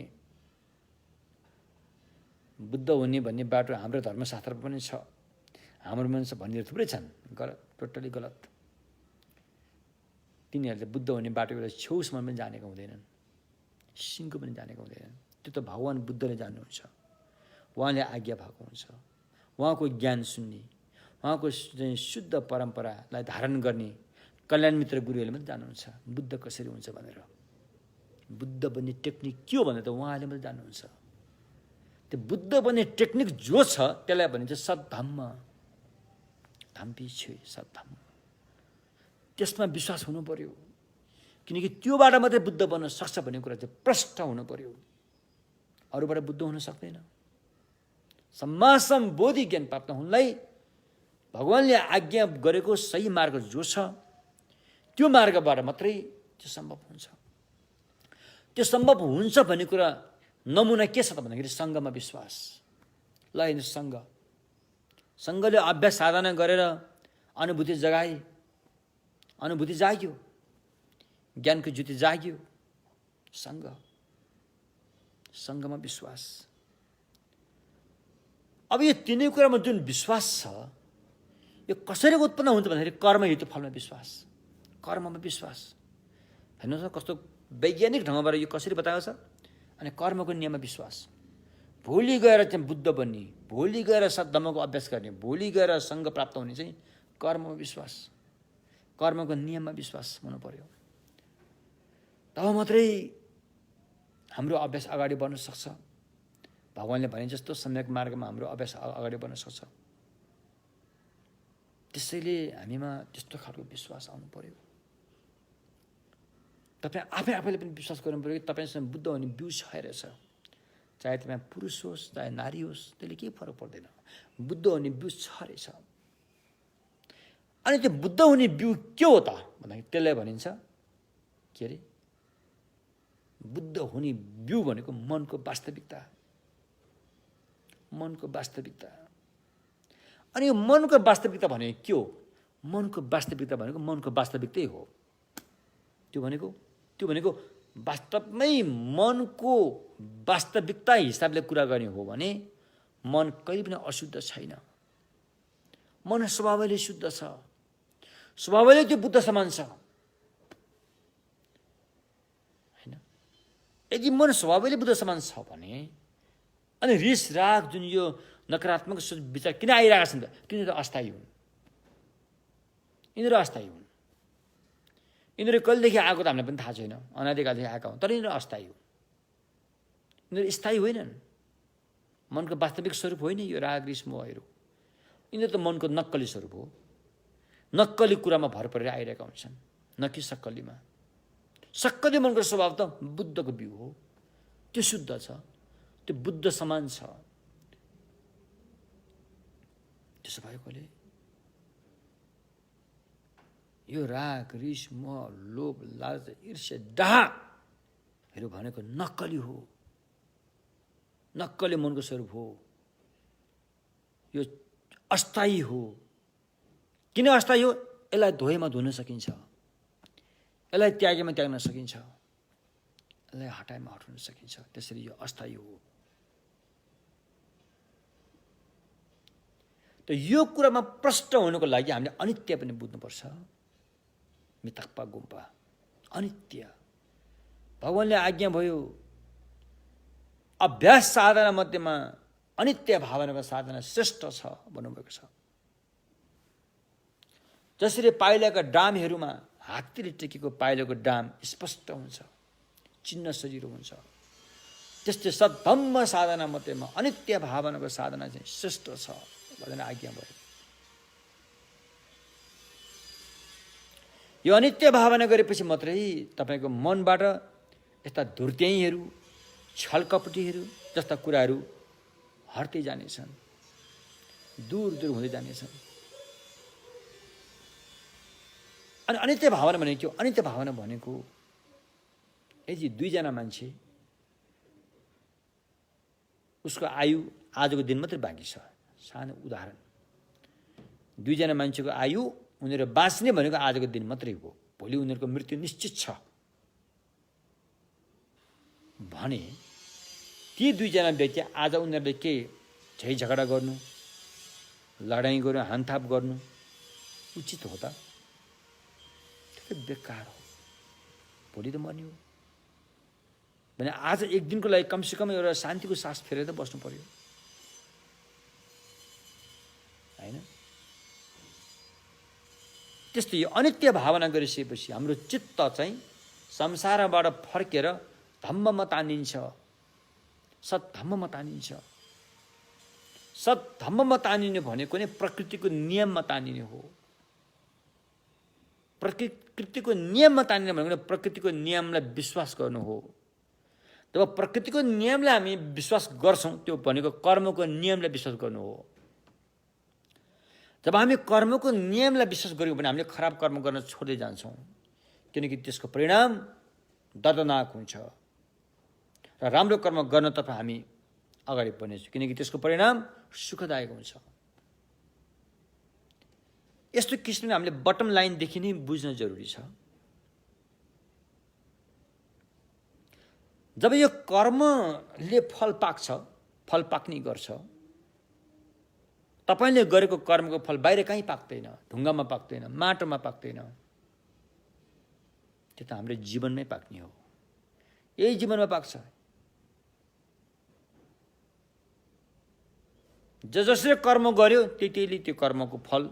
बुद्ध हुने भन्ने बाटो हाम्रो धर्मशास्त्रमा पनि छ, हाम्रो मान्छे भन्ने थुप्रै छन्, गलत, टोटली गलत। तिनीहरूले बुद्ध हुने बाटो एउटा छेउसम्म पनि जानेको हुँदैनन्, सिङ्को पनि जानेको हुँदैनन्। त्यो त भगवान् बुद्धले जान्नुहुन्छ, उहाँले आज्ञा भएको हुन्छ, उहाँको ज्ञान सुन्ने, उहाँको शुद्ध परम्परालाई धारण गर्ने कल्याण मित्र गुरुहरूले पनि जान्नुहुन्छ बुद्ध कसरी हुन्छ भनेर। बुद्ध बन्ने टेक्निक के हो भनेर त उहाँले पनि जान्नुहुन्छ। त्यो बुद्ध बन्ने टेक्निक जो छ त्यसलाई भनिन्छ सद्धम्म, धाम्पी छे सद्धम्म। त्यसमा विश्वास हुनु पर्यो, किनकि त्योबाट मात्रै बुद्ध बन्न सक्छ भन्ने कुरा चाहिँ प्रष्ट हुनु पर्यो, अरूबाट बुद्ध हुन सक्दैन। सम्मासम बोधि ज्ञान प्राप्त हुनलाई भगवान्ले आज्ञा गरेको सही मार्ग जो छ त्यो मार्गबाट मात्रै त्यो सम्भव हुन्छ। त्यो सम्भव हुन्छ भन्ने कुरा नमुना के छ त भन्दाखेरि सङ्घमा विश्वास। ल हेर्नु, सङ्घले अभ्यास साधना गरेर अनुभूति जगाए, अनुभूति जाग्यो, ज्ञानको ज्योति जाग्यो। सङ्घमा विश्वास। अब यो तिनै कुरामा जुन विश्वास छ यो कसरी उत्पन्न हुन्छ भन्दाखेरि कर्म हेतु फलमा विश्वास, कर्ममा विश्वास। हेर्नुहोस् न कस्तो वैज्ञानिक ढङ्गबाट यो कसरी बताएको छ। अनि कर्मको नियममा विश्वास। भोलि गएर चाहिँ बुद्ध बन्ने, भोलि गएर सद्धम्मको अभ्यास गर्ने, भोलि गएर सङ्घ प्राप्त हुने चाहिँ कर्ममा विश्वास, कर्मको नियममा विश्वास हुनु पर्यो। तब मात्रै हाम्रो अभ्यास अगाडि बढ्न सक्छ। भगवान्ले भने जस्तो सम्यक मार्गमा हाम्रो अभ्यास अगाडि बढ्न सक्छ। त्यसैले हामीमा त्यस्तो खालको विश्वास आउनु पर्यो। तपाईँ आफैले पनि विश्वास गर्नु पर्यो कि तपाईँसँग बुद्ध हुने बिउ छाइरहेछ। चाहे तपाईँ पुरुष होस् चाहे नारी होस्, त्यसले केही फरक पर्दैन, बुद्ध हुने बिउ छरेछ। अनि त्यो बुद्ध हुने बिउ के हो त भन्दाखेरि त्यसलाई भनिन्छ के अरे, बुद्ध हुने बिउ भनेको मनको वास्तविकता, मनको वास्तविकता। अनि यो मनको वास्तविकता भनेको के हो? मनको वास्तविकता भनेको मनको वास्तविकतै हो। त्यो भनेको वास्तवमै मनको वास्तविकता हिसाबले कुरा गर्ने हो भने मन कहिले पनि अशुद्ध छैन। मन स्वभावले शुद्ध छ, स्वभावले त्यो बुद्ध समान छ हैन। यदि मन स्वभावले बुद्ध समान छ भने अनि रिस राग जुन यो नकारात्मक सोच विचार किन आइरहेका छन् त? किनभने अस्थायी हुन्, यिनीहरू अस्थायी हुन्। यिनीहरू कहिलेदेखि आएको त हामीलाई पनि थाहा छैन, अनादिकालदेखि आएका हुन्, तर यिनीहरू अस्थायी हुन्, यिनीहरू स्थायी होइनन्। मनको वास्तविक स्वरूप होइन यो राग रिस मोहहरू। यिनीहरू त मनको नक्कली स्वरूप हो, नक्कली कुरामा भर परेर आइरहेका हुन्छन्, न कि सक्कलीमा। सक्कली मनको स्वभाव त बुद्धको बिउ हो, त्यो शुद्ध छ, त्यो बुद्ध समान छ। त्यसो भएकोले यो राग रिस मोह लोभ लालच ईर्ष्या डाहहरू भनेको नक्कली हो, नक्कली मनको स्वरूप हो। यो अस्थायी हो। किन अस्थायी हो? यसलाई धोएमा धुन सकिन्छ, यसलाई त्यागेमा त्याग्न सकिन्छ, यसलाई हटाएमा हटाउन सकिन्छ। त्यसरी यो अस्थायी हो। त यो कुरामा प्रष्ट हुनुको लागि हामीले अनित्य पनि बुझ्नुपर्छ। मिताक्पा गुम्पा अनित्य। भगवान्ले आज्ञा भयो अभ्यास साधना मध्येमा अनित्य भावनाको साधना श्रेष्ठ छ भन्नुभएको छ। जसरी पाइलाका डामहरूमा हात्तीले टेकेको पाइलाको डाम स्पष्ट हुन्छ, चिन्न सजिलो हुन्छ, त्यस्तै सद्धम्म साधना मध्येमा अनित्य भावनाको साधना चाहिँ श्रेष्ठ छ भनेर आज्ञा भयो। यो अनित्य भावना गरेपछि मात्रै तपाईँको मनबाट यस्ता धुर्त्याइहरू छलकपटीहरू जस्ता कुराहरू हट्दै जानेछन्, दूर दूर हुँदै जानेछन्। अनि अनित्य भावना भनेको के हो? अनित्य भावना भनेको यदि दुईजना मान्छे उसको आयु आजको दिन मात्रै बाँकी छ, सानो उदाहरण, दुईजना मान्छेको आयु उनीहरू बाँच्ने भनेको आजको दिन मात्रै हो, भोलि उनीहरूको मृत्यु निश्चित छ भने ती दुईजना व्यक्ति आज उनीहरूले के झै झगडा गर्नु, लडाइँ गर्नु, हानथाप गर्नु उचित हो त? त्यो बेकार हो, भोलि त मर्ने हो भने आज एक दिनको लागि कमसेकम एउटा शान्तिको सास फेरेर त बस्नु पर्यो हैन? त्यस्तो यो अनित्य भावना गरिसकेपछि हाम्रो चित्त चाहिँ संसारबाट फर्केर धम्ममा तानिन्छ, सद्धम्ममा तानिन्छ। सद्धम्ममा तानिने भनेको नै प्रकृतिको नियममा तानिने हो। प्रकृतिको नियममा तानिने भनेको प्रकृतिको नियमलाई विश्वास गर्नु हो। जब प्रकृतिको नियमलाई हामी विश्वास गर्छौं त्यो भनेको कर्मको नियमलाई विश्वास गर्नु हो। जब हामी कर्मको नियमलाई विश्वास गर्यौं भने हामीले खराब कर्म गर्न छोड्दै जान्छौं, किनकि त्यसको परिणाम दर्दनाक हुन्छ र राम्रो कर्म गर्नतर्फ हामी अगाडि बढ्नेछौं, किनकि त्यसको परिणाम सुखदायक हुन्छ। यस्तो किसिमले हामीले बटम लाइनदेखि नै बुझ्न जरुरी छ। जब यो कर्मले फल पाक्छ, फल पाक्ने गर्छ, तपाईले गरेको कर्मको फल बाहिर कहीँ पाक्दैन, ढुङ्गामा पाक्दैन, माटोमा पाक्दैन, त्यो त हाम्रो जीवनमै पाक्ने हो। यही जीवनमा पाक्छ। जसले कर्म गर्यो त्यतिले त्यो कर्मको फल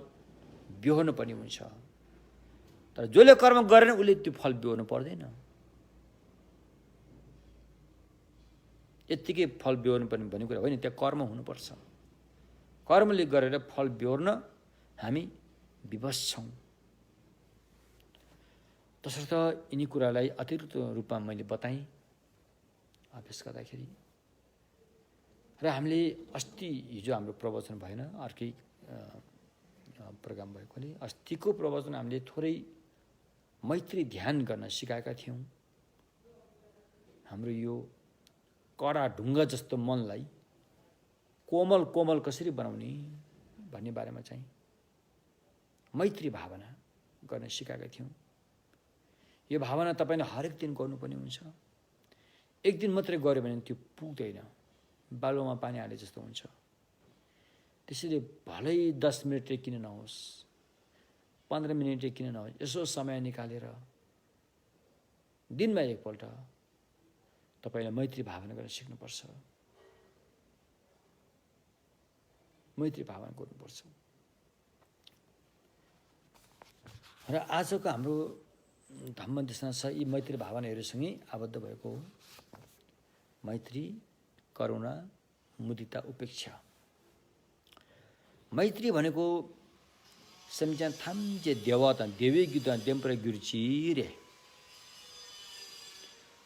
बिहोर्नु पर्ने हुन्छ, तर जसले कर्म गरेन उसले त्यो फल बिहोर्नु पर्दैन। यतिकै फल बिहोर्नु पर्ने भन्ने कुरा होइन, त्यहाँ कर्म हुनुपर्छ। कर्मले गरेर फल बिहोर्न हामी विवश छौं। तसर्थ यिनी कुरालाई अतिरिक्त रूपमा मैले बताएँ अभ्यास गर्दाखेरि। र हामीले अस्ति हिजो हाम्रो प्रवचन भएन, अर्कै प्रोग्राम भएकोले अस्तिको प्रवचन हामीले थोरै मैत्री ध्यान गर्न सिकाएका थियौं। हाम्रो यो कडा ढुङ्गा जस्तो मनलाई कोमल कोमल कसरी बनाउने भन्ने बारेमा चाहिँ मैत्री भावना गर्न सिकाएका थियौं। यो भावना तपाईले हरेक दिन गर्नुपर्ने हुन्छ। एक दिन मात्रै गर्यो भने त्यो पुग्दैन, बालुवामा पानी हाले जस्तो हुन्छ। त्यसैले भलै 10 मिनेटले किन नहोस्, 15 मिनेटले किन नहोस्, यसो समय निकालेर दिनमा एकपल्ट तपाईले मैत्री भावना गर्न सिक्नुपर्छ। मैत्री भावना गर्नुपर्छ। र आजको हाम्रो धम्म देशना छ यी मैत्री भावनाहरूसँगै आबद्ध भएको हो। मैत्री, करुणा, मुदिता, उपेक्षा। मैत्री भनेको सम्झ्या थाम्जे देवता देवी गीता देम्पर गुरुची रे।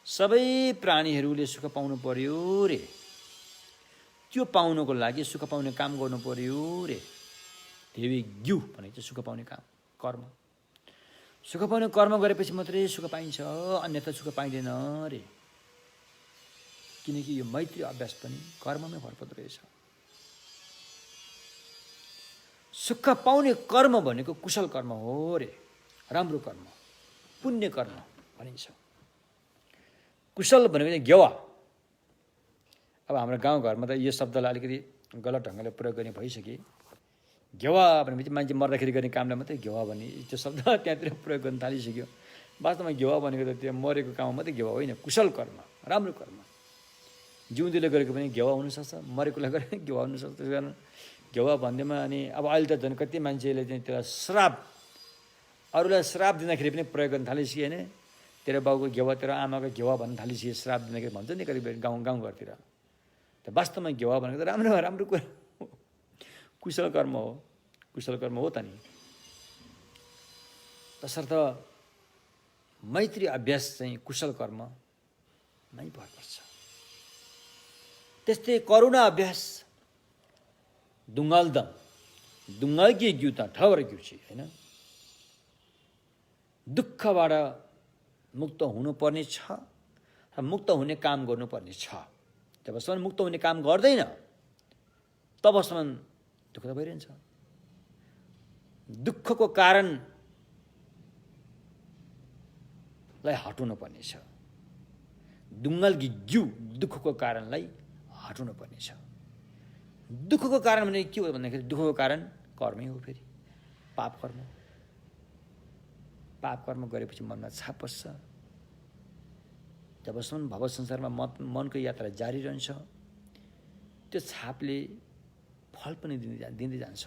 सबै प्राणीहरूले सुख पाउनु पर्यो रे। त्यो पाउनको लागि सुख पाउने काम गर्नु पर्यो रे। देवी ग्यु भनेको सुख पाउने काम, कर्म। सुख पाउने कर्म गरेपछि मात्रै सुख पाइन्छ, अन्यथा सुख पाइँदैन रे। किनकि यो मैत्री अभ्यास पनि कर्ममै भर पर्दो रहेछ। सुख पाउने कर्म भनेको कुशल कर्म हो रे, राम्रो कर्म, पुण्य कर्म भनिन्छ। कुशल भनेको गेवा। अब हाम्रो गाउँघरमा त यो शब्दलाई अलिकति गलत ढङ्गले प्रयोग गर्ने भइसके। गेवा भनेपछि मान्छे मर्दाखेरि गर्ने कामलाई मात्रै गेवा भन्ने त्यो शब्द त्यहाँतिर प्रयोग गर्न थालिसक्यो। वास्तवमा गेवा भनेको त त्यो मरेको काम मात्रै गेवा होइन, कुशल कर्म, राम्रो कर्म। जिउँदोले गरेको पनि गेवा हुनसक्छ, मरेकोलाई गरेको गेवा हुनसक्छ। त्यस कारण गेवा भन्दैमा अनि अब अहिले त झन् कति मान्छेले चाहिँ त्यसलाई श्राप, अरूलाई श्राप दिँदाखेरि पनि प्रयोग गर्न थालिसक्यो होइन। तेरो बाउको गेवा, तेरो आमाको गेवा भन्न थालिसक्यो, श्राप दिँदाखेरि भन्छ नि कतिपय गाउँघरतिर। त वास्तवमा गेवा भनेको त राम्रो राम्रो कुरा हो, कुशल कर्म हो, कुशल कर्म हो त नि। तसर्थ मैत्री अभ्यास चाहिँ कुशल कर्ममै भर पर्छ। त्यस्तै करुणा अभ्यास दुङ्गालदम, दुङ्गालकी ग्युता ठवर ग्युची होइन। दुःखबाट मुक्त हुनुपर्ने छ र मुक्त हुने काम गर्नुपर्ने छ। जबसम्म मुक्त हुने काम गर्दैन तबसम्म दुःख त भइरहन्छ। दुःखको कारणलाई हटाउनु पर्नेछ। दुङ्गलकी ज्यू दुःखको कारणलाई हटाउनु पर्नेछ। दुःखको कारण भने के हो भन्दाखेरि दुःखको कारण कर्मै हो। फेरि पाप कर्म गरेपछि मनमा छाप बस्छ। जबसम्म भव संसारमा मनको यात्रा जारी रहन्छ त्यो छापले फल पनि दिँदै जान्छ।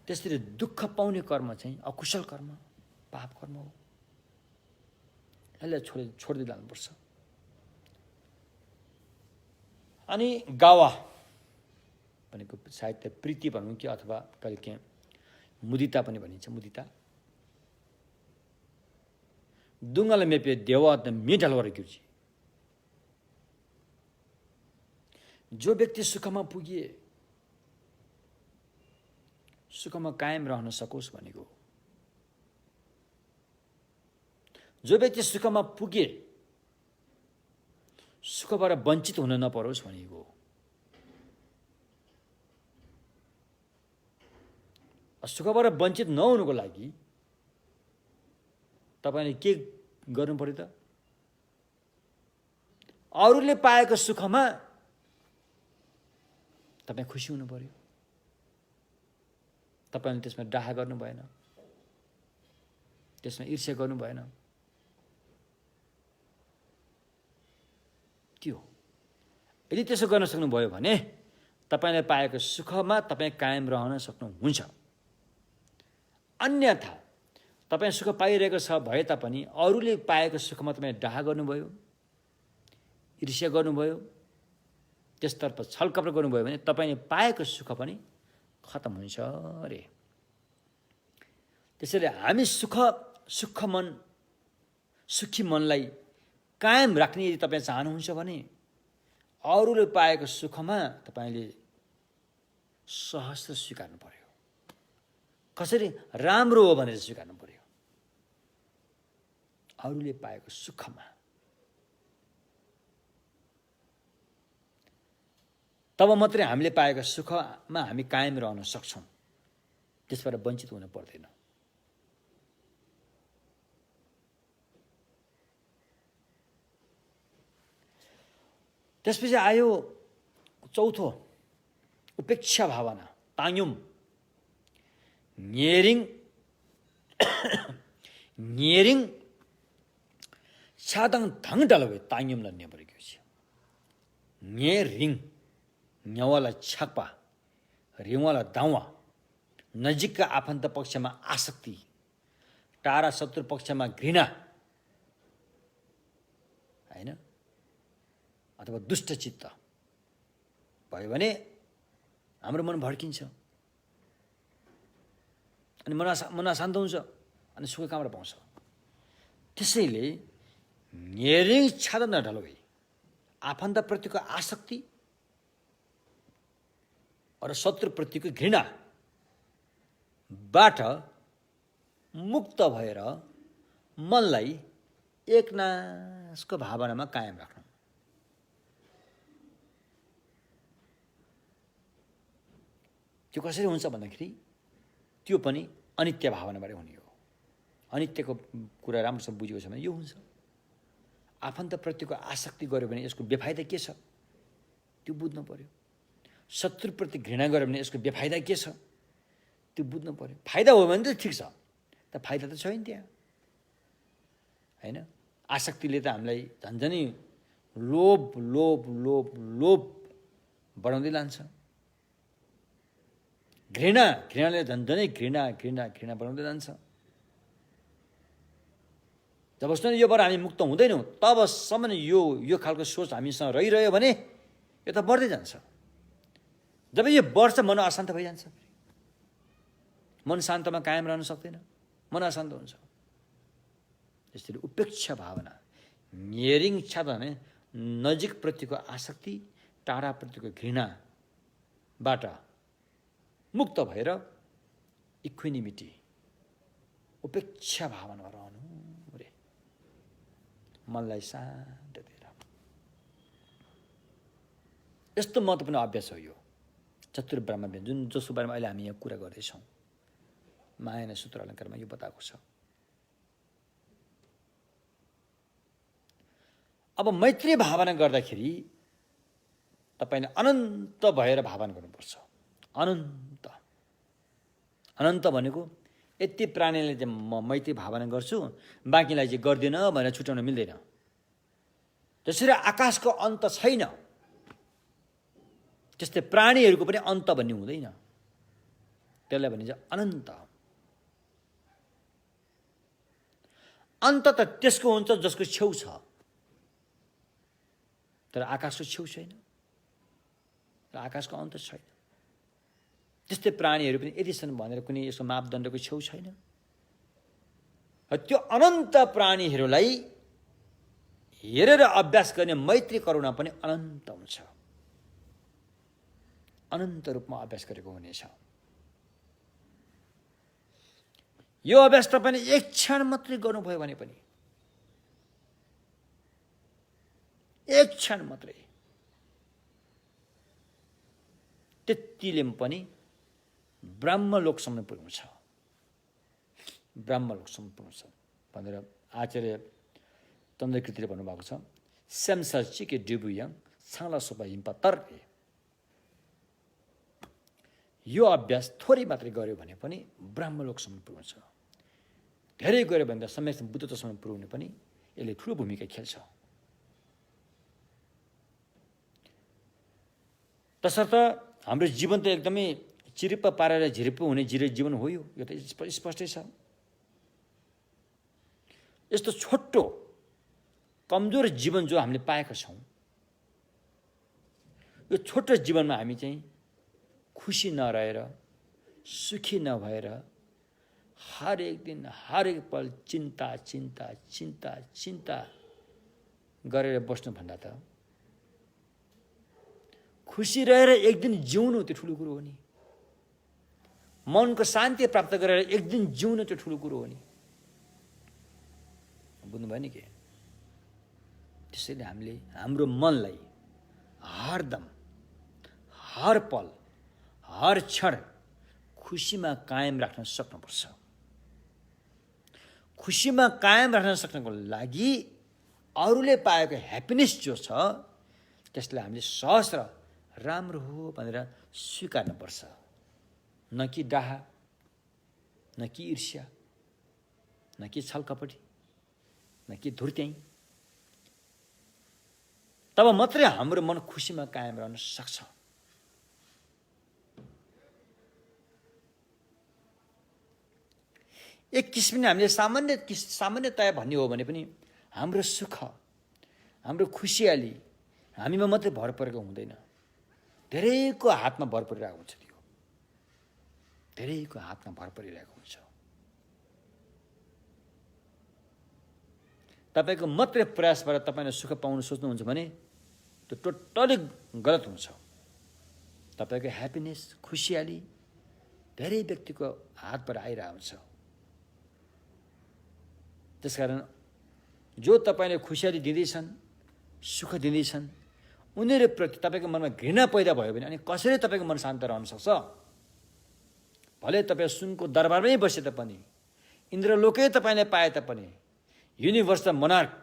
त्यसरी दुःख पाउने कर्म चाहिँ अकुशल कर्म, पाप कर्म हो। यसलाई छोड्दै जानुपर्छ। अनि गावा भनेको साहित्य प्रीति भनौँ कि अथवा कहिलेकाहीँ मुदिता पनि भनिन्छ। मुदिता दुङ्गल मेपे देवा मिठल गरेको जो व्यक्ति सुखमा पुगे, सुखमा कायम रहन सकोस् भनेको। जो व्यक्ति सुखमा पुगे सुखबाट वञ्चित हुन नपरोस् भनेको। सुखबाट वञ्चित नहुनुको लागि तपाईले के गर्नु पर्यो त? अरूले पाएको सुखमा तपाईँ खुसी हुनु पर्यो। तपाईले त्यसमा डाहा गर्नु भएन, त्यसमा ईर्ष्या गर्नु भएन। त्यो यदि त्यसो गर्न सक्नुभयो भने तपाईले पाएको सुखमा तपाईँ कायम रहन सक्नुहुन्छ। अन्यथा तपाईँ सुख पाइरहेको छ भए तापनि अरूले पाएको सुखमा तपाईँ डाहा गर्नुभयो, ईर्ष्या गर्नुभयो, त्यसतर्फ छलकपट गर्नुभयो भने तपाईँले पाएको सुख पनि खत्म हुन्छ अरे। त्यसैले हामी सुखी मनलाई कायम राख्ने यदि तपाईँ चाहनुहुन्छ भने अरूले पाएको सुखमा तपाईँले सहस्र स्वीकार्नु पर्यो। कसरी राम्रो हो भनेर स्वीकार्नु पर्यो। अरूले पाएको सुखमा तब मात्रै हामीले पाएको सुखमा हामी कायम रहन सक्छौँ। त्यसबाट वञ्चित हुन पर्दैन। त्यसपछि आयो चौथो उपेक्षा भावना, ताङयुम। न्येरिङ छादाङ धङ डलवे ताङयुम लन्ने परेको छ। न्येरिङ न्यावाला छक्पा, रिवाला दावा, नजिकका आफन्त पक्षमा आसक्ति, टाढा शत्रु पक्षमा घृणा, हैन, अथवा दुष्टचित्त भयो भने हाम्रो मन भड्किन्छ अनि मन अशान्त हुन्छ अनि सुख कहाँबाट पाउँछ? त्यसैले न्येरिङ छादा नढलवे आफन्तप्रतिको आसक्ति र शत्रुप्रतिको घृणाबाट मुक्त भएर मनलाई एकनासको भावनामा कायम राख्नु। त्यो कसरी हुन्छ भन्दाखेरि त्यो पनि अनित्य भावनाबाट हुने हो। अनित्यको कुरा राम्रोसँग बुझेको छ भने यो हुन्छ। आफन्तप्रतिको आसक्ति गर्यो भने यसको बेफाइदा के छ त्यो बुझ्नु पर्यो। शत्रुप्रति घृणा गर्यो भने यसको बेफाइदा के छ त्यो बुझ्नु पर्यो। फाइदा हो भने त ठिक छ, तर फाइदा त छैन त्यहाँ, हैन। आसक्तिले त हामीलाई झन्झनै लोभ लोभ लोभ लोभ बढाउँदै लान्छ। घृणाले झन्झनै घृणा घृणा घृणा बढाउँदै जान्छ। जबसम्म योबाट हामी मुक्त हुँदैनौँ तबसम्म यो खालको सोच हामीसँग रहिरह्यो भने यो त बढ्दै जान्छ। जब यो बढ्छ मन अशान्त भइजान्छ। मन शान्तमा कायम रहन सक्दैन, मन अशान्त हुन्छ। त्यसरी उपेक्षा भावना, न्येरिङ छादा भने नजिकप्रतिको आसक्ति, टाढाप्रतिको घृणाबाट मुक्त भएर इक्विनिमिटी, उपेक्षा भावनामा रहनु रे, मनलाई शान्त दिएर। यस्तो महत्त्वपूर्ण अभ्यास हो यो चतुर ब्रह्म, जसको बारेमा अहिले हामी यहाँ कुरा गर्दैछौँ। महायान सूत्र अलङ्कारमा यो बताएको छ। अब मैत्री भावना गर्दाखेरि तपाईले अनन्त भएर भावना गर्नुपर्छ। अनन्त अनन्त भनेको यति प्राणीले चाहिँ म मैत्री भावना गर्छु, बाँकीलाई चाहिँ गर्दिन भनेर छुटाउन मिल्दैन। त्यसरी आकाशको अन्त छैन, त्यस्तै प्राणीहरूको पनि अन्त भन्ने हुँदैन। त्यसलाई भनिन्छ अनन्त। अन्त त त्यसको हुन्छ जसको छेउ छ, तर आकाशको छेउ छैन र आकाशको अन्त छैन। त्यस्तै प्राणीहरू पनि यति छन् भनेर कुनै यसको मापदण्डको छेउ छैन। त्यो अनन्त प्राणीहरूलाई हेरेर अभ्यास गर्ने मैत्री करुणा पनि अनन्त हुन्छ, अनन्त रूपमा अभ्यास गरेको हुनेछ। यो अभ्यास तपाईँले एक क्षण मात्रै गर्नुभयो भने पनि, एक क्षण मात्रै, त्यतिले पनि ब्रह्मलोकसम्म पुग्छ, ब्रह्मलोकसम्म पुग्छ भनेर आचार्य तन्द्रकृतिले भन्नुभएको छ। स्यामसाचिके डिबुयाङ छाला सोपा हिम्पा तर्के। यो अभ्यास थोरै मात्रै गर्यो भने पनि ब्रह्मलोकसम्म पुग्छ। धेरै गऱ्यो भने त सम्यक बुद्धत्वसम्म पुर्याउने पनि यसले ठुलो भूमिका खेल्छ। तसर्थ हाम्रो जीवन त एकदमै चिरिप्प पारेर झिरिप्प हुने जीवन हो यो त स्पष्टै छ। यस्तो छोटो कमजोर जीवन जो हामीले पाएका छौँ, यो छोटो जीवनमा हामी चाहिँ खुसी नरहेर, सुखी नभएर हरेक दिन हरेक पल चिन्ता चिन्ता चिन्ता चिन्ता गरेर बस्नुभन्दा त खुसी रहेर एक दिन जिउनु त्यो ठुलो कुरो हो नि। मनको शान्ति प्राप्त गरेर एक दिन जिउनु त्यो ठुलो कुरो हो नि। बुझ्नुभयो नि के? त्यसैले हामीले हाम्रो मनलाई हरदम, हर पल, हर क्षण खुसीमा कायम राख्न सक्नुपर्छ। खुसीमा कायम राख्न सक्नको लागि अरूले पाएको ह्याप्पिनेस जो छ त्यसलाई हामीले सहज र राम्रो हो भनेर स्वीकार्नुपर्छ। न कि डाहा, न कि ईर्ष्या, न कि छलकपटी, न कि धुर्त्याइ। तब मात्रै हाम्रो मन खुसीमा कायम रहन सक्छ। एक किसिमले हामीले सामान्यतया भन्ने हो भने पनि हाम्रो सुख, हाम्रो खुसियाली हामीमा मात्रै भर परेको हुँदैन, धेरैको हातमा भर परिरहेको हुन्छ। त्यो धेरैको हातमा भर परिरहेको हुन्छ। तपाईँको मात्रै प्रयासबाट तपाईँले सुख पाउन सोच्नुहुन्छ भने त्यो टोटली गलत हुन्छ। तपाईँको ह्याप्पिनेस, खुसियाली धेरै व्यक्तिको हातबाट आइरहेको हुन्छ। त्यसकारण जो तपाईँले खुसियाली दिँदैछन्, सुख दिँदैछन्, उनीहरूप्रति तपाईँको मनमा घृणा पैदा भयो भने अनि कसरी तपाईँको मन शान्त रहन सक्छ? भले तपाईँ सुनको दरबारमै बसे तापनि, इन्द्रलोकै तपाईँले पाए तापनि, युनिभर्स मोनार्क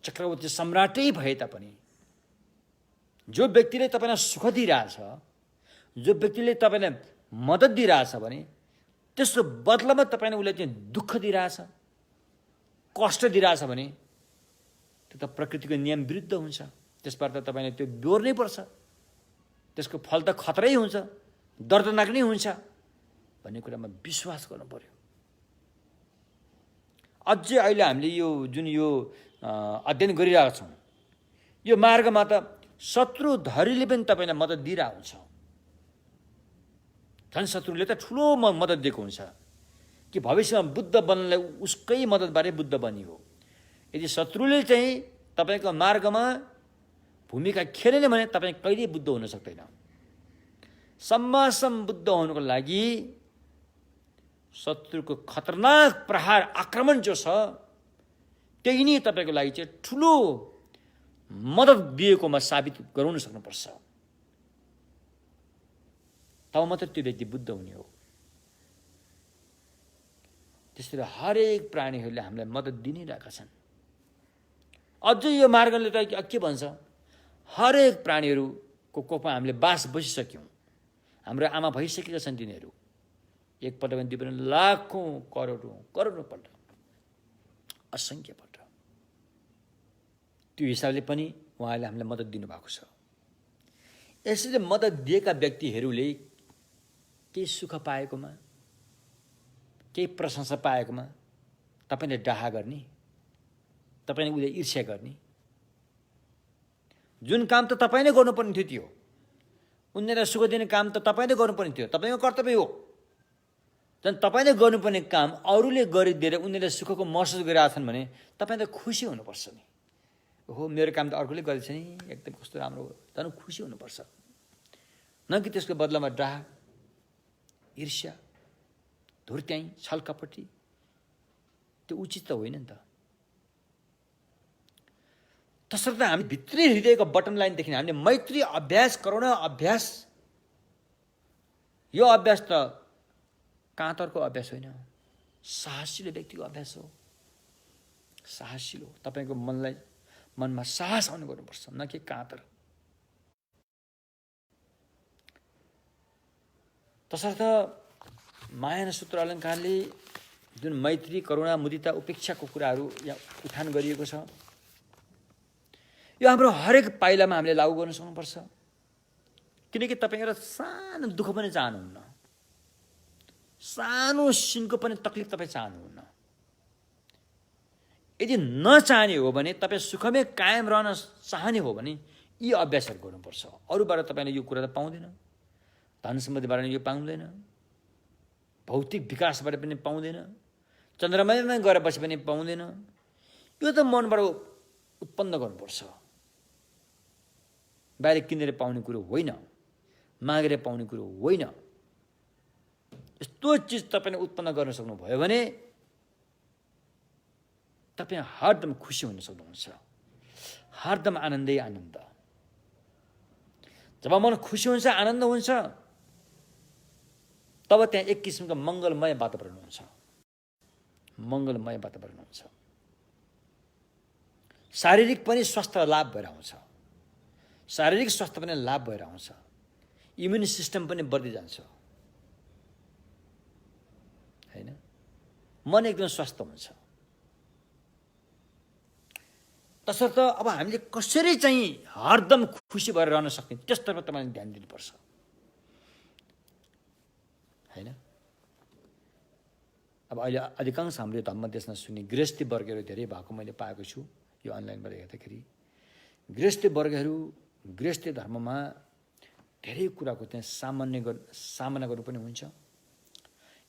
चक्रवर्ती सम्राटै भए तापनि, जो व्यक्तिले तपाईँलाई सुख दिइरहेछ, जो व्यक्तिले तपाईँलाई मद्दत दिइरहेछ भने त्यसको बदलामा तपाईँले उसलाई चाहिँ दुःख दिइरहेछ, कष्ट दिइरहेछ भने त्यो त प्रकृतिको नियम विरुद्ध हुन्छ। त्यसबाट त तपाईँले त्यो बेहोर्नै पर्छ। त्यसको फल त खतरै हुन्छ, दर्दनाक नै हुन्छ भन्ने कुरामा विश्वास गर्नु पर्यो। अझै अहिले हामीले यो जुन यो अध्ययन गरिरहेका छौँ, यो मार्गमा त शत्रुधरीले पनि तपाईँलाई मद्दत दिइरहेको हुन्छ। झन् शत्रुले त ठुलो मद्दत दिएको हुन्छ कि भविष्यमा बुद्ध बन्नलाई उसकै मद्दतबाटै बुद्ध बनियो। यदि शत्रुले चाहिँ तपाईँको मार्गमा भूमिका खेलेन भने तपाईँ कहिल्यै बुद्ध हुन सक्दैन। सम्मासम बुद्ध हुनुको लागि शत्रुको खतरनाक प्रहार आक्रमण जो छ त्यही नै तपाईँको लागि चाहिँ ठुलो मद्दत दिएकोमा साबित गराउन सक्नुपर्छ। तब मात्र त्यो व्यक्ति बुद्ध हुने हो। त्यसरी हरेक प्राणीहरूले हामीलाई मद्दत दिइरहेका छन्। अझै यो मार्गले त के भन्छ, हरेक प्राणीहरूको कोखमा हामीले बास बसिसक्यौँ, हाम्रो आमा भइसकेका छन् तिनीहरू। एकपल्ट पनि दुईपल्ट, लाखौँ करोडौँपल्ट, असङ्ख्यपल्ट। त्यो हिसाबले पनि उहाँले हामीलाई मद्दत दिनुभएको छ। यसरी मद्दत दिएका व्यक्तिहरूले केही सुख पाएकोमा, केही प्रशंसा पाएकोमा तपाईँले डाहा गर्ने, तपाईँले उसले ईर्ष्या गर्ने? जुन काम त तपाईँले गर्नुपर्ने थियो त्यो, उनीहरूलाई सुख दिने काम त तपाईँले गर्नुपर्ने थियो, तपाईँको कर्तव्य हो। झन् तपाईँले गर्नुपर्ने काम अरूले गरिदिएर उनीहरूले सुखको महसुस गरिरहेका छन् भने तपाईँ त खुसी हुनुपर्छ नि। हो, मेरो काम त अर्कोले गरेछ नि, एकदम कस्तो राम्रो हो, झन् खुसी हुनुपर्छ। न कि त्यसको बदलामा डाहा, ईर्ष्या, धुर्त्याइ, छलकपटी, त्यो उचित त होइन नि त। तसर्थ हामी भित्री हृदयको बटम लाइनदेखि हामीले मैत्री अभ्यास, करुणा अभ्यास, यो अभ्यास त काँतरको अभ्यास होइन, साहसिलो व्यक्तिको अभ्यास हो। साहसिलो, तपाईँको मनमा साहस आउनु गर्नुपर्छ, न कि काँतर। तसर्थ माया सूत्र अलङ्कारले जुन मैत्री, करुणा, मुदिता, उपेक्षाको कुराहरू यहाँ उठान गरिएको छ, यो हाम्रो हरेक पाइलामा हामीले लागू गर्न सक्नुपर्छ। किनकि तपाईँ एउटा सानो दुःख पनि चाहनुहुन्न, सानो सिनको पनि तकलिफ तपाईँ चाहनुहुन्न। यदि नचाहने हो भने, तपाईँ सुखमै कायम रहन चाहने हो भने यी अभ्यासहरू गर्नुपर्छ। अरूबाट तपाईँले यो कुरा त पाउँदैन, धन सम्पत्तिबाट यो पाउँदैन, भौतिक विकासबाट पनि पाउँदैन, चन्द्रमामा गएर बसे पनि पाउँदैन। यो त मनबाट उत्पन्न गर्नुपर्छ। बाहिर किनेर पाउने कुरो होइन, मागेर पाउने कुरो होइन। यस्तो चिज तपाईँले उत्पन्न गर्न सक्नुभयो भने तपाईँ हरदम खुसी हुन सक्नुहुन्छ, हरदम आनन्दै आनन्द। जब मन खुसी हुन्छ, आनन्द हुन्छ, तब त्यहाँ एक किसिमको मङ्गलमय वातावरण हुन्छ, मङ्गलमय वातावरण हुन्छ। शारीरिक पनि स्वास्थ्य लाभ भएर आउँछ, शारीरिक स्वास्थ्य पनि लाभ भएर आउँछ, इम्युन सिस्टम पनि बढ्दै जान्छ, होइन? मन एकदम स्वस्थ हुन्छ। तसर्थ अब हामीले कसरी चाहिँ हरदम खुसी भएर रहन सक्ने त्यसतर्फ तपाईँले ध्यान दिनुपर्छ, होइन? अब अहिले अधिकांश हामीले धर्म देशमा सुन्ने गृहस्थी वर्गहरू धेरै भएको मैले पाएको छु। यो अनलाइनबाट हेर्दाखेरि गृहस्थी वर्गहरू गृहस्थी धर्ममा धेरै कुराको त्यहाँ सामना गर्नु पनि हुन्छ।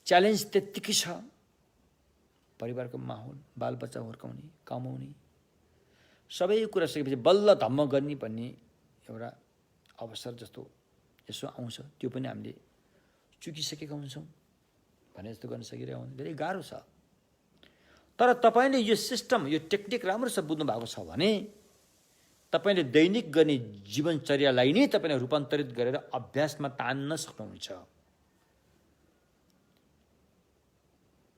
च्यालेन्ज त्यत्तिकै छ, परिवारको माहौल, बालबच्चा हुर्काउने, कमाउने, सबै कुरा सकेपछि बल्ल धम्म गर्ने भन्ने एउटा अवसर जस्तो यसो आउँछ, त्यो पनि हामीले चुकिसकेका हुन्छौँ, भने जस्तो गर्न सकिरहेको हुन्छ। धेरै गाह्रो छ। तर तपाईँले यो सिस्टम, यो टेक्निक राम्रोसँग बुझ्नु भएको छ भने तपाईँले दैनिक गर्ने जीवनचर्यालाई नै तपाईँले रूपान्तरित गरेर अभ्यासमा तान्न सक्नुहुन्छ।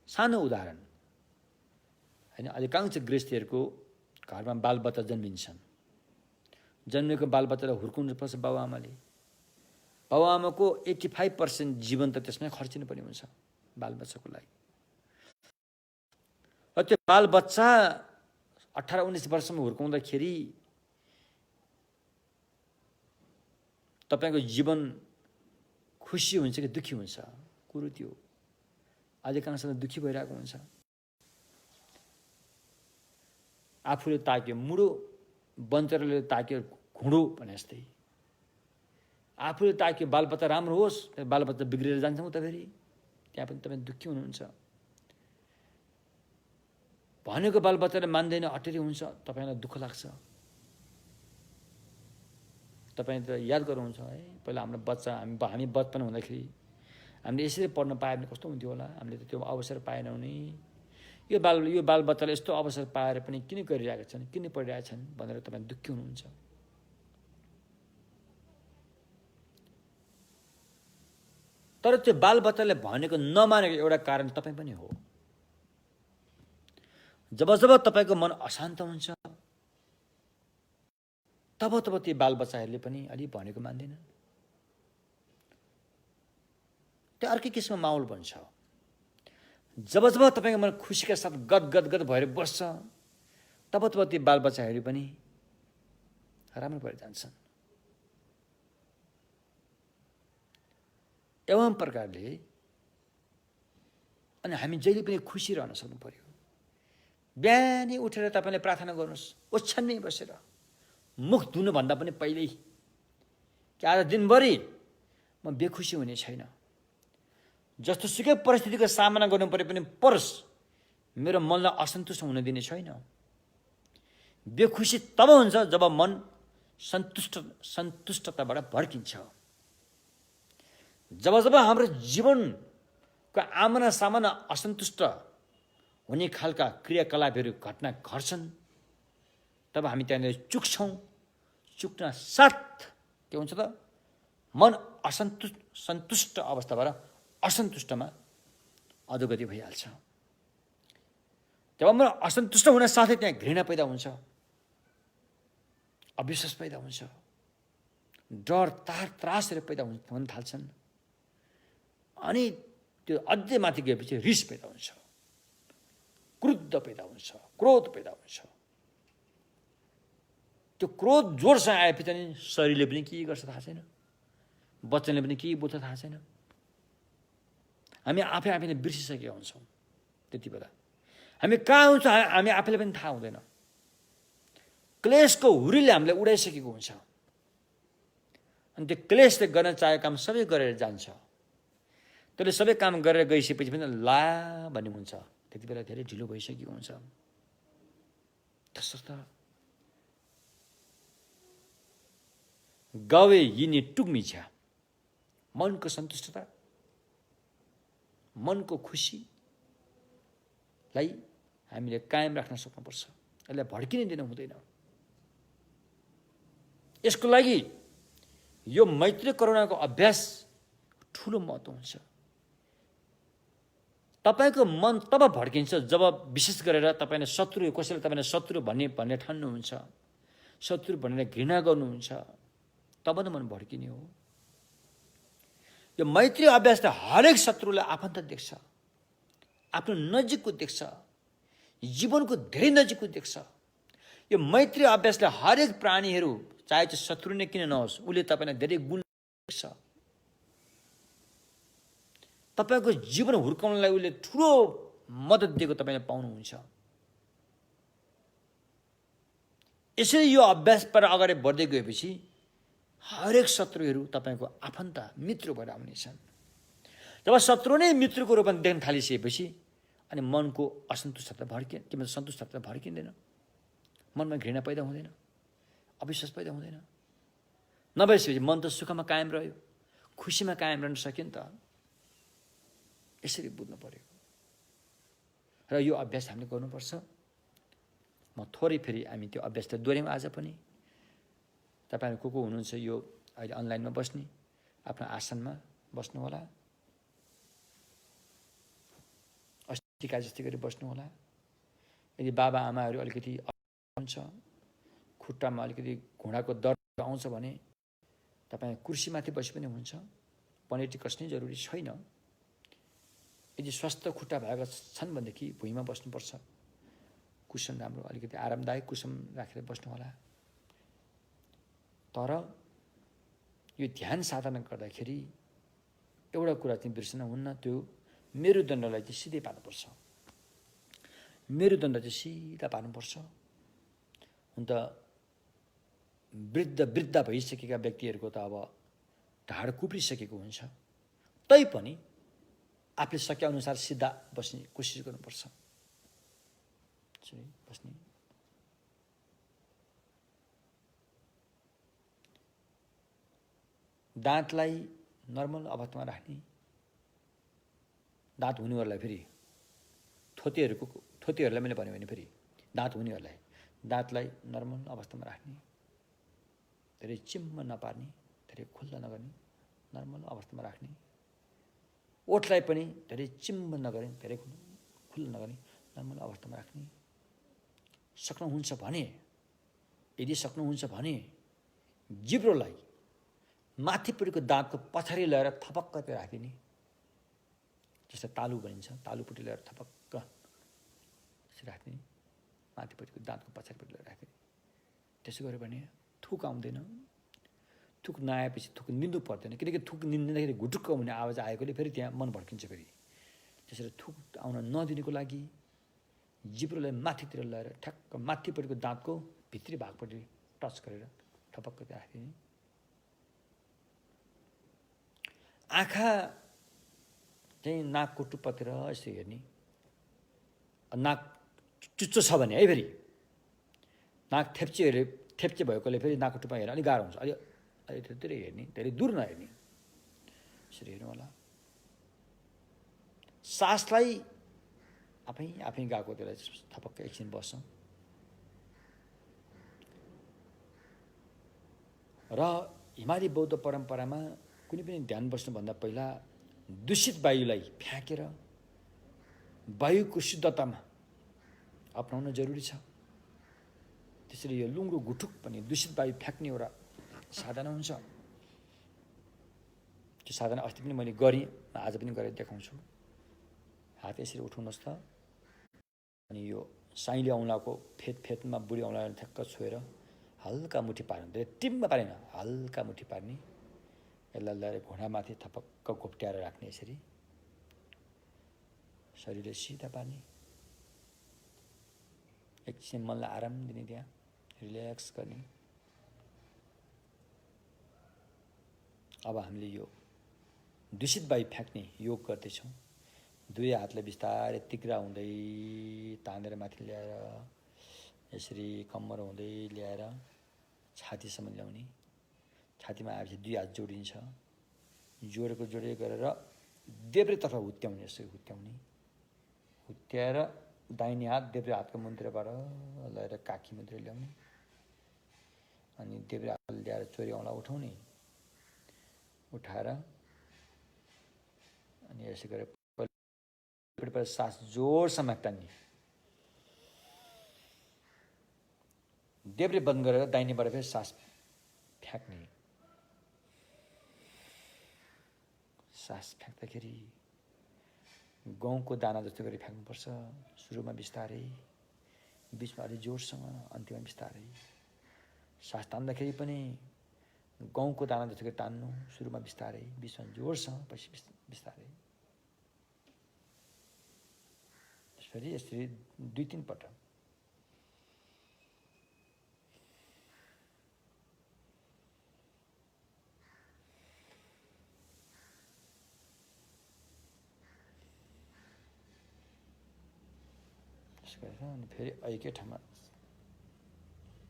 सानो उदाहरण, होइन? अधिकांश गृहस्थीहरूको घरमा बालबच्चा जन्मिन्छन्, जन्मेको बालबच्चालाई हुर्काउनुपर्छ बाबुआमाले। बाबुआमाको 85% जीवन त त्यसमै खर्चिनु पर्ने हुन्छ बालबच्चाको लागि। र त्यो बालबच्चा 18-19 वर्षमा हुर्काउँदाखेरि तपाईँको जीवन खुसी हुन्छ कि दुःखी हुन्छ? कुरो त्यो अधिकांशलाई दुःखी भइरहेको हुन्छ। आफूले ताक्यो मुडो, बन्चरले ताक्यो घुँडो भने जस्तै। आफूले ताक्यो बालबच्चा राम्रो होस्, बालबच्चा बिग्रेर जान्छ उता फेरि, त्यहाँ पनि तपाईँ दुःखी हुनुहुन्छ। भनेको बालबच्चाले मान्दैन, अटेरी हुन्छ, तपाईँलाई दुःख लाग्छ। तपाईँ त याद गर्नुहुन्छ है, पहिला हाम्रो बच्चा, हामी बचपन हुँदाखेरि हामीले यसरी पढ्न पायो भने कस्तो हुन्थ्यो होला, हामीले त त्यो अवसर पाएनौँ नि। यो बालबच्चाले यस्तो अवसर पाएर पनि किन गरिरहेका छन्, किन पढिरहेका छन् भनेर तपाईँ दुःखी हुनुहुन्छ। तर त्यो बालबच्चाले भनेको नमानेको एउटा कारण तपाईँ पनि हो। जब जब तपाईको मन अशान्त हुन्छ तब तब ती बालबच्चाहरूले पनि अलि भनेको मान्दैन, त्यो अर्कै किसिमको माहौल बन्छ। जब जब तपाईको मन खुसीका साथ गदगद भएर बस्छ तब तब ती बालबच्चाहरू पनि राम्रो भएर जान्छन्। एवं प्रकारले अनि हामी जहिले पनि खुसी रहन सक्नु पर्यो। बिहानै उठेर तपाईले प्रार्थना गर्नुहोस्, ओछ्यानै बसेर मुख धुनुभन्दा पनि पहिल्यै कि आज दिनभरि म बेखुसी हुने छैन, जस्तो सुकै परिस्थितिको सामना गर्नु परे पनि परोस्, मेरो मनलाई असन्तुष्ट हुन दिने छैन। बेखुसी तब हुन्छ जब मन सन्तुष्टताबाट भड्किन्छ। जब जब हाम्रो जीवनको आमना सामना असन्तुष्ट हुने खालका क्रियाकलापहरू घटना घट्छन् तब हामी त्यहाँनिर चुक्छौँ। चुक्न साथ के हुन्छ त, मन सन्तुष्ट अवस्थाबाट असन्तुष्टमा अधोगति भइहाल्छ। जब मन असन्तुष्ट हुन साथै त्यहाँ घृणा पैदा हुन्छ, अविश्वास पैदा हुन्छ, डर त्रासहरू पैदा हुन थाल्छन्, अनि त्यो अझै माथि गएपछि रिस पैदा हुन्छ, क्रुद्ध पैदा हुन्छ, क्रोध पैदा हुन्छ। त्यो क्रोध जोरसँग आएपछि नि शरीरले पनि के गर्छ थाहा छैन, वचनले पनि के बोल्छ थाहा छैन। हामी आफैले बिर्सिसकेका हुन्छौँ। त्यति बेला हामी कहाँ हुन्छौँ हामी आफैले पनि थाहा हुँदैन। क्लेशको हुरीले हामीलाई उडाइसकेको हुन्छ, अनि त्यो क्लेशले गर्न चाहेको काम सबै गरेर जान्छ। त्यसले सबै काम गरेर गइसकेपछि पनि ला भन्ने हुन्छ, त्यति बेला धेरै ढिलो भइसकेको हुन्छ। तसर्थ गवे यिनी टुक्मी छ, मनको सन्तुष्टता, मनको खुसीलाई हामीले कायम राख्न सक्नुपर्छ। यसलाई भड्किन दिन हुँदैन। यसको लागि यो मैत्री करुणाको अभ्यास ठुलो महत्त्व हुन्छ। तपाईको मन तब भड्किन्छ जब विशेष गरेर तपाईले शत्रु, कसैले तपाईले शत्रु भन्ने ठान्नुहुन्छ, शत्रु भनेर घृणा गर्नुहुन्छ, तब न मन भड्किने हो। यो मैत्री अभ्यासले हरेक शत्रुलाई आफन्त देख्छ, आफ्नो नजिकको देख्छ, जीवनको धेरै नजिकको देख्छ। यो मैत्री अभ्यासले हरेक प्राणीहरू, चाहे त्यो शत्रु नै किन नहोस्, उसले तपाईलाई धेरै गुण देख्छ। तपाईको जीवन हुर्काउनलाई उसले ठुलो मद्दत दिएको तपाईले पाउनुहुन्छ। यसरी यो अभ्यास पर अगाडि बढ्दै गएपछि हरेक शत्रुहरू तपाईको आफन्त मित्र भएर आउनेछन्। जब शत्रु नै मित्रको रूपमा देख्न थालिसकेपछि अनि मनको असन्तुष्टता सन्तुष्टता भड्किँदैन, मनमा घृणा पैदा हुँदैन, अविश्वास पैदा हुँदैन। नभएपछि मन त सुखमा कायम रह्यो, खुसीमा कायम रहन सक्यो नि त। यसरी बुझ्नु पर्यो र यो अभ्यास हामीले गर्नुपर्छ। म थोरै फेरि हामी त्यो अभ्यासलाई दोहोऱ्यौँ आज पनि। तपाईहरु को हुनुहुन्छ यो अहिले अनलाइनमा बस्ने, आफ्नो आसनमा बस्नु होला, अस्तिका जस्तै गरी बस्नु होला। यदि बाबा आमाहरू अलिकति हुन्छ, खुट्टामा अलिकति घुँडाको दर्द आउँछ भने तपाईँ कुर्सीमाथि बसे पनि हुन्छ, पनेटी कस्नै जरुरी छैन। यदि स्वस्थ खुट्टा भएका छन् भनेदेखि भुइँमा बस्नुपर्छ। कुसन राम्रो अलिकति आरामदायक कुसन राखेर बस्नु होला। तर यो ध्यान साधना गर्दाखेरि एउटा कुरा चाहिँ बिर्सन हुन्न, त्यो मेरुदण्डलाई चाहिँ सिधै पार्नुपर्छ। मेरुदण्ड चाहिँ सिधा पार्नुपर्छ। हुन त वृद्ध भइसकेका व्यक्तिहरूको त अब ढाड कुप्रिसकेको हुन्छ, तैपनि आफूले सके अनुसार सिधा बस्ने कोसिस गर्नुपर्छ। बस्ने दाँतलाई नर्मल अवस्थामा राख्ने। दाँत हुनेहरूलाई फेरि थोतेहरूलाई मैले भन्यो भने फेरि दाँत हुनेहरूलाई दाँतलाई नर्मल अवस्थामा राख्ने, धेरै चिम्म नपार्ने, धेरै खुल्ला नगर्ने, नर्मल अवस्थामा राख्ने। ओठलाई पनि धेरै चिम्म नगर्ने, धेरै खुल्ला नगर्ने, नर्मल अवस्थामा राख्ने। सक्नुहुन्छ भने, यदि सक्नुहुन्छ भने जिब्रोलाई माथिपट्टिको दाँतको पछाडि ल्याएर थपक्क त्यो राखिदिने, जस्तो तालु भनिन्छ, तालुपट्टि ल्याएर थपक्क त्यसरी राखिदिने, माथिपट्टिको दाँतको पछाडिपट्टि ल्याएर राखिदिने। त्यसो गऱ्यो भने थुक आउँदैन। थुक नआएपछि थुक निल्नु पर्दैन, किनकि थुक निल्दाखेरि घुटुक्क हुने आवाज आएकोले फेरि त्यहाँ मन भड्किन्छ फेरि। त्यसरी थुक आउन नदिनुको लागि जिब्रोलाई माथितिर ल्याएर ठ्याक्क माथिपट्टिको दाँतको भित्री भागपट्टि टच गरेर ठपक्क राखिदिने। आँखा चाहिँ नाकको टुप्पातिर यसो हेर्ने। नाक चुच्चो छ भने है, फेरि नाक थेप्चे भएकोले फेरि नाकको टुप्पा हेर्न अलिक गाह्रो हुन्छ। अलि धेरै हेर्ने, धेरै दूर नहेर्ने, यसरी हेर्नु होला। सासलाई आफै गएको त्यसलाई थपक्क एकछिन बस्छ। र हिमाली बौद्ध परम्परामा कुनै पनि ध्यान बस्नुभन्दा पहिला दूषित वायुलाई फ्याँकेर वायुको शुद्धतामा अपनाउन जरुरी छ। त्यसरी यो लुङ्गो गुठुक पनि दूषित वायु फ्याँक्ने एउटा साधना हुन्छ। त्यो साधना अस्ति पनि मैले गरेँ, आज पनि गरेर देखाउँछु। हात यसरी उठाउनुहोस् त, अनि यो साइले औँलाको फेदमा बुढी औँलालाई ठ्याक्क छोएर हल्का मुठी पार्नु, धेरै टिममा पारेन, हल्का मुठी पार्ने। यसलाई ल्याएर घुँडामाथि थपक्क घोप्ट्याएर राख्ने, यसरी शरीरले सिधा पार्ने। एकछिन मनलाई आराम दिने, त्यहाँ रिल्याक्स गर्ने। अब हामीले यो दूषित वायु फ्याँक्ने योग गर्दैछौँ। दुई हातलाई बिस्तारै तिग्रा हुँदै तानेर माथि ल्याएर यसरी कम्मर हुँदै ल्याएर छातीसम्म ल्याउने। छातीमा आएपछि दुई हात जोडिन्छ, जोडेको गरेर देब्रेतर्फ हुत्याउने, यसरी हुत्याउने। हुत्याएर दाहिने हात देब्रे हातको मुन्तिरबाट ल्याएर काखी मुन्तिर ल्याउने, अनि देब्रे हात ल्याएर चोरी औँला उठाउने। उठाएर अनि यसो गरेर सास जोडसम्म तान्ने, देब्रे बन्द गरेर दाहिनेबाट फेरि सास फ्याँक्ने। सास फ्याँक्दाखेरि गहुँको दाना जस्तो गरी फ्याँक्नुपर्छ। सुरुमा बिस्तारै, बिचमा अलि जोडसँग, अन्त्यमा बिस्तारै। सास तान्दाखेरि पनि गहुँको दाना जस्तो गरी तान्नु, सुरुमा बिस्तारै, बिचमा जोडसँग, पछि बिस्तारै। त्यसपछि यसरी 2-3 पटक। अनि फेरि एकै ठाउँमा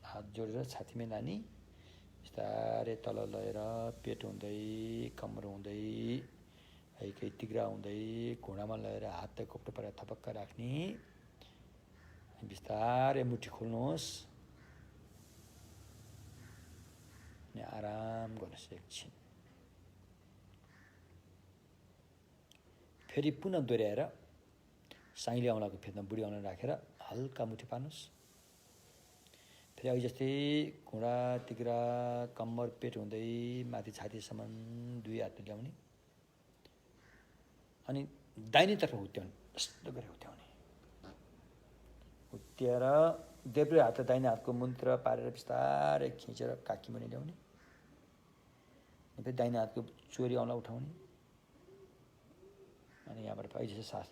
हात जोडेर छातीमै लाने, बिस्तारै तल लगेर पेट हुँदै, कम्मर हुँदै, एकै तिग्रा हुँदै घुँडामा लगेर हात घोप्टो पारेर थपक्क राख्ने। बिस्तारै मुठी खोल्नुहोस् अनि आराम गर्नुहोस् एकछिन। फेरि पुनः दोहोऱ्याएर साइले औँलाको फेदमा बुढी औँला राखेर हल्का मुठी पार्नुहोस्। फेरि अघि जस्तै घुँडा, तिग्रा, कम्मर, पेट हुँदै माथि छातीसम्म दुई हात ल्याउने, अनि दाहिनेतर्फ हुत्याउने, यस्तो गरेर हुत्याउने। हुत्याएर देब्रे हात दाहिने हातको मुन्तिर पारेर बिस्तारै खिचेर काखी मुनि ल्याउने। फेरि दाहिने हातको चोरी औँला उठाउने, अनि यहाँबाट फेरि जस्तो सास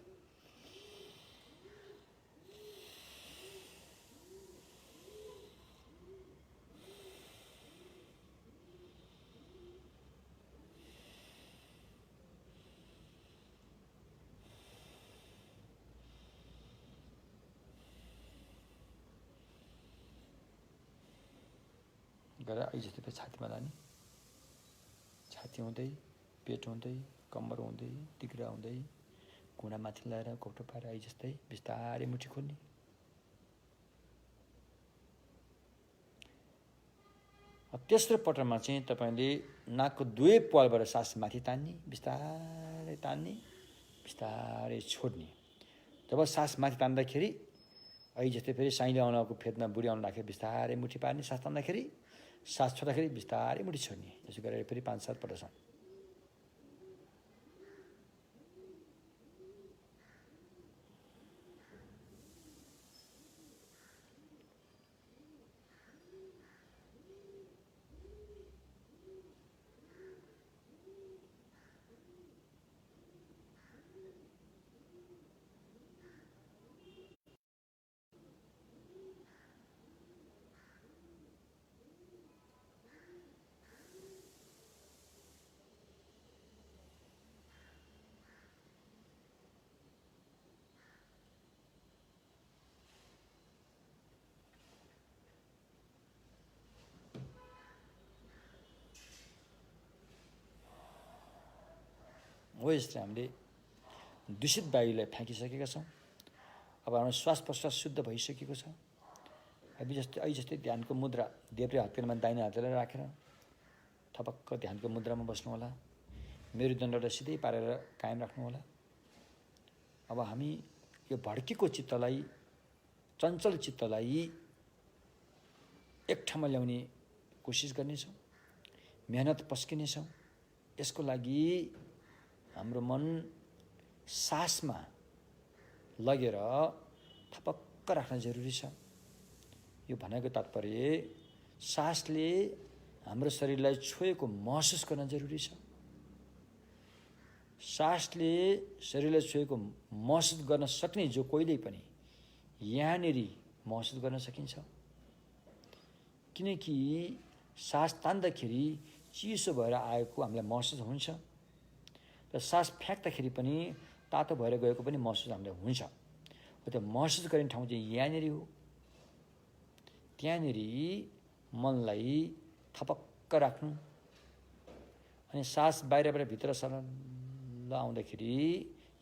गरेर अहिले जस्तो फेरि छातीमा लाने। छाती हुँदै, पेट हुँदै, कम्मर हुँदै, तिग्रा हुँदै, घुँडा माथि ल्याएर घोप्टो पारेर अहिले जस्तै बिस्तारै मुठी खोल्ने। तेस्रो पटकमा चाहिँ तपाईँले नाकको दुवै प्वालबाट सास माथि तान्ने, बिस्तारै छोड्ने। जब सास माथि तान्दाखेरि अहिले जस्तै फेरि साइले आउनको फेदमा बुढी आउनु राख्यो बिस्तारै मुठी पार्ने सास तान्दाखेरि सास छोड्दाखेरि बिस्तारै मुठी छोड्ने यसो गरेर फेरि 5-7 पटकसम्म हो यसरी हामीले दूषित वायुलाई फ्याँकिसकेका छौँ। अब हाम्रो श्वास प्रश्वास शुद्ध भइसकेको छ। अहिले जस्तै ध्यानको मुद्रा देब्रे हत्केलामा दाहिने हातलाई राखेर थपक्क ध्यानको मुद्रामा बस्नु होला। मेरुदण्डलाई सिधै पारेर कायम राख्नु होला। अब हामी यो भड्केको चित्तलाई चञ्चल चित्तलाई एक ठाउँमा ल्याउने कोसिस गर्नेछौँ। मेहनत पस्किनेछौँ। यसको लागि हाम्रो मन सासमा लगेर थपक्क राख्न जरुरी छ। यो भनेको तात्पर्य सासले हाम्रो शरीरलाई छोएको महसुस गर्न जरुरी छ। सासले शरीरलाई छोएको महसुस गर्न सक्ने जो कोहीले पनि यहाँनेरि महसुस गर्न सकिन्छ। किनकि सास तान्दाखेरि चिसो भएर आएको हामीलाई महसुस हुन्छ र सास फ्याँक्दाखेरि पनि तातो भएर गएको पनि महसुस हामीलाई हुन्छ। त्यो महसुस गर्ने ठाउँ चाहिँ यहाँनेरि हो। त्यहाँनेरि मनलाई थपक्क राख्नु अनि सास बाहिरबाट भित्र सरल आउँदाखेरि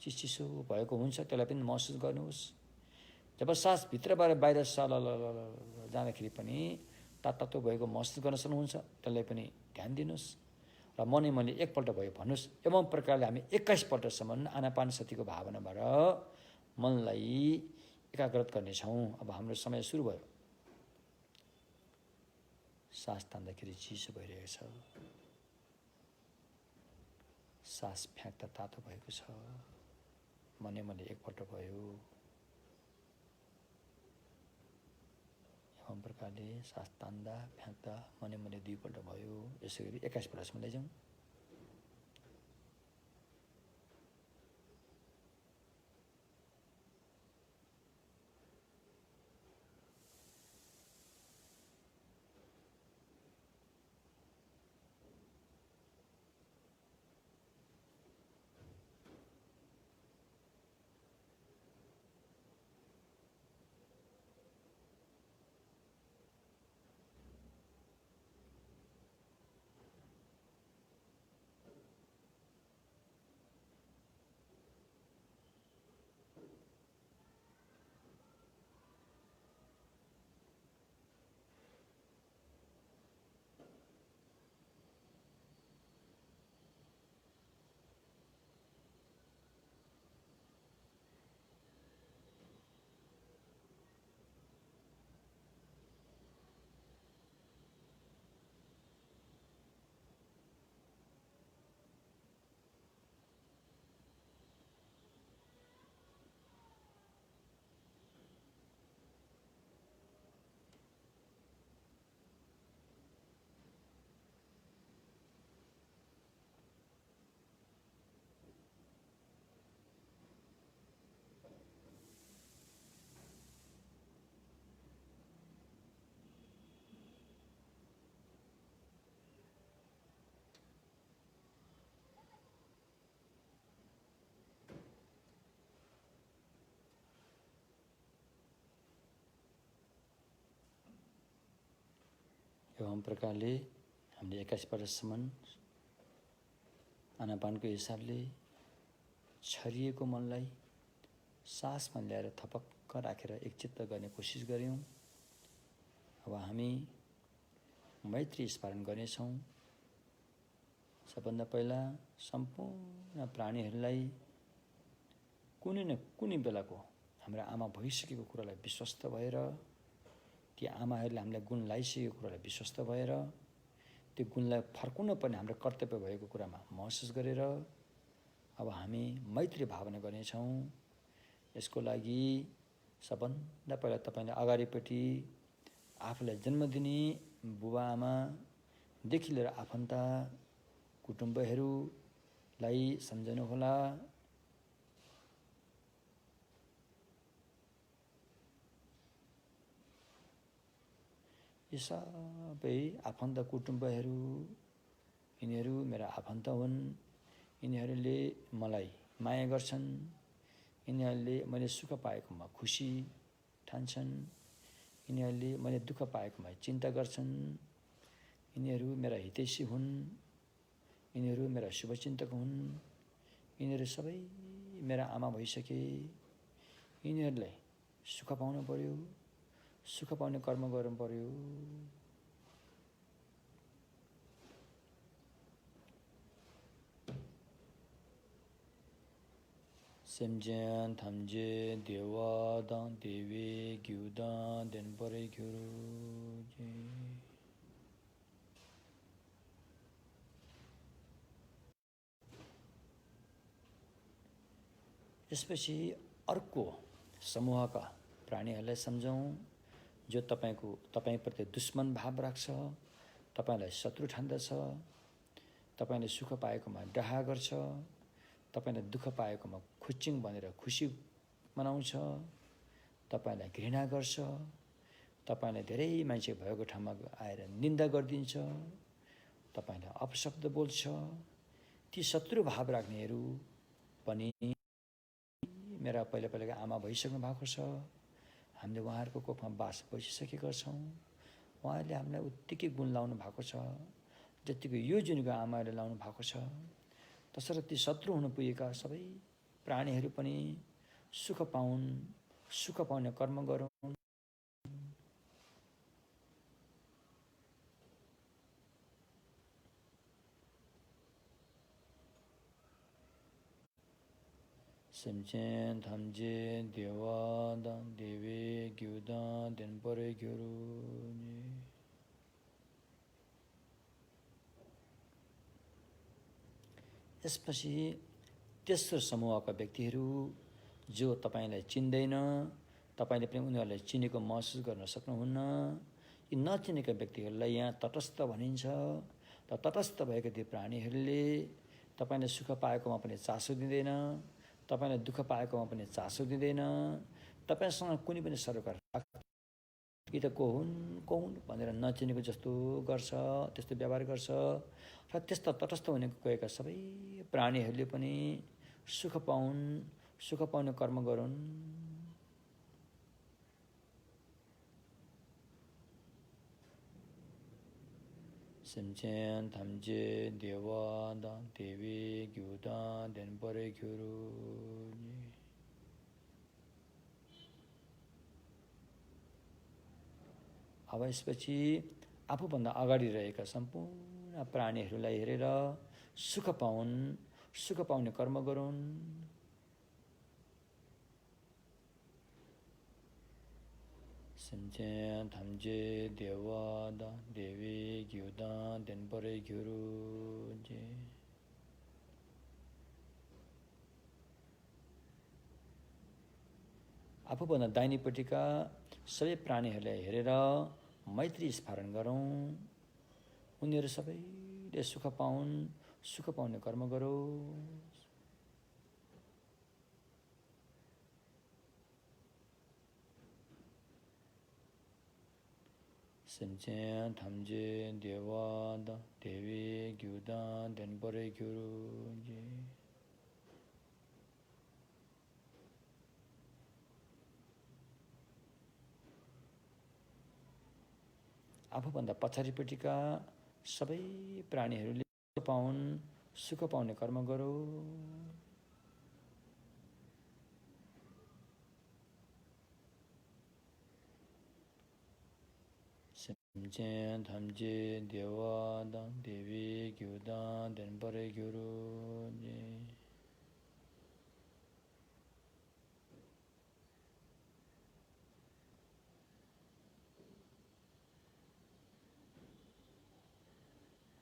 चिसो भएको हुन्छ, त्यसलाई पनि महसुस गर्नुहोस्। जब सास भित्रबाट बाहिर सरल जाँदाखेरि पनि तातो भएको महसुस गर्न सक्नुहुन्छ, त्यसलाई पनि ध्यान दिनुहोस् र मनै मनले एकपल्ट भयो भन्नुहोस्। एवं प्रकारले हामी 21 पल्टसम्म आनापानसतिको भावनाबाट मनलाई एकाग्रत गर्नेछौँ। अब हाम्रो समय सुरु भयो। सास तान्दाखेरि चिसो भइरहेको छ, सास फ्याँक्दा तातो भएको छ। मनै मनले एकपल्ट भयो। एवं प्रकारले सास तान्दा फ्याँक्दा मनै मनले 2 पल्ट भयो। यसै गरी 21 पल्टसम्म लैजाउँ। एवं प्रकारले हामीले 21 पल्टसम्म आनापानको हिसाबले छरिएको मनलाई सासमा ल्याएर थपक्क राखेर एकचित्त गर्ने कोसिस गर्यौं। अब हामी मैत्री स्मरण गर्नेछौँ। सबभन्दा पहिला सम्पूर्ण प्राणीहरूलाई कुनै न कुनै बेलाको हाम्रा आमा भइसकेको कुरालाई विश्वस्त भएर, ती आमाहरूले हामीलाई गुण लगाइसकेको कुरालाई विश्वस्त भएर, त्यो गुणलाई फर्काउन पर्ने हाम्रो कर्तव्य भएको कुरामा महसुस गरेर अब हामी मैत्री भावना गर्नेछौँ। यसको लागि सबभन्दा पहिला तपाईँले अगाडिपट्टि आफूलाई जन्म दिने बुबा आमादेखि लिएर आफन्त कुटुम्बहरूलाई सम्झनुहोला। यी सबै आफन्त कुटुम्बहरू, यिनीहरू मेरा आफन्त हुन्। यिनीहरूले मलाई माया गर्छन्। यिनीहरूले मैले सुख पाएकोमा खुसी ठान्छन्। यिनीहरूले मैले दुःख पाएकोमा चिन्ता गर्छन्। यिनीहरू मेरा हितैषी हुन्। यिनीहरू मेरा शुभचिन्तक हुन्। यिनीहरू सबै मेरा आमा भइसके। यिनीहरूलाई सुख पाउनु पर्यो, सुख पाउने कर्म गर्नु पर्यो। Semjen thamje dewa dan dewe gyudan denpare gyuru je. यसपछि अर्को समूहका प्राणीहरूलाई सम्झौँ जो तपाईप्रति दुश्मन भाव राख्छ, तपाईलाई शत्रु ठान्दछ, तपाईले सुख पाएकोमा डाहा गर्छ, तपाईले दुःख पाएकोमा खुच्चिङ भनेर खुसी मनाउँछ, तपाईलाई घृणा गर्छ, तपाईलाई धेरै मान्छे भएको ठाउँमा आएर निन्दा गरिदिन्छ, तपाईलाई अपशब्द बोल्छ। ती शत्रु भाव राख्नेहरू पनि मेरा पहिला आमा भइसक्नु भएको छ। हामीले उहाँहरूको कोखमा बास बसिसकेका छौँ। उहाँहरूले हामीलाई उत्तिकै गुण लाउनु भएको छ जतिको यो जुनको आमाहरूले लाउनु भएको छ। तसर्थ ती शत्रु हुन पुगेका सबै प्राणीहरू पनि सुख पाउन्, सुख पाउने कर्म गरौँ। Semchen thamje dewa dan dewe gyudan denpare gyuru ni. यसपछि तेस्रो समूहका व्यक्तिहरू जो तपाईलाई चिन्दैन, तपाईले पनि उनीहरूलाई चिनेको महसुस गर्न सक्नुहुन्न। यी नचिनेका व्यक्तिहरूलाई यहाँ तटस्थ भनिन्छ। र तटस्थ भएका ती प्राणीहरूले तपाईले सुख पाएकोमा पनि चासो दिँदैन, तपाईले दुःख पाएकोमा पनि चासो दिँदैन। तपाईसँग कुनै पनि सरोकार कि त को हुन् भनेर नचिनेको जस्तो गर्छ, त्यस्तो व्यवहार गर्छ। र त्यस्ता तटस्थ हुने गएका सबै प्राणीहरूले पनि सुख पाउन्, सुख पाउने कर्म गरून्। Semchen thamje dewa dan dewe gyudan denpare gyuru ni. अब यसपछि आफूभन्दा अगाडि रहेका सम्पूर्ण प्राणीहरूलाई हेरेर सुख पाउन्, सुख पाउने कर्म गरून्। Semchen thamje dewa dan dewe gyudan denpare gyuru je. आफूभन्दा दाहिनेपट्टिका सबै प्राणीहरूलाई हेरेर मैत्री स्मरण गरौँ। उनीहरू सबैले सुख पाउन्, सुख पाउने कर्म गरोस्। Semchen thamje dewa dan dewe gyudan denpare gyuru je. आफूभन्दा पछाडिपट्टिका सबै प्राणीहरूले सुख पाउन्, सुख पाउने कर्म गरो। Semchen thamje dewa dan dewe gyudan denpare gyuru je.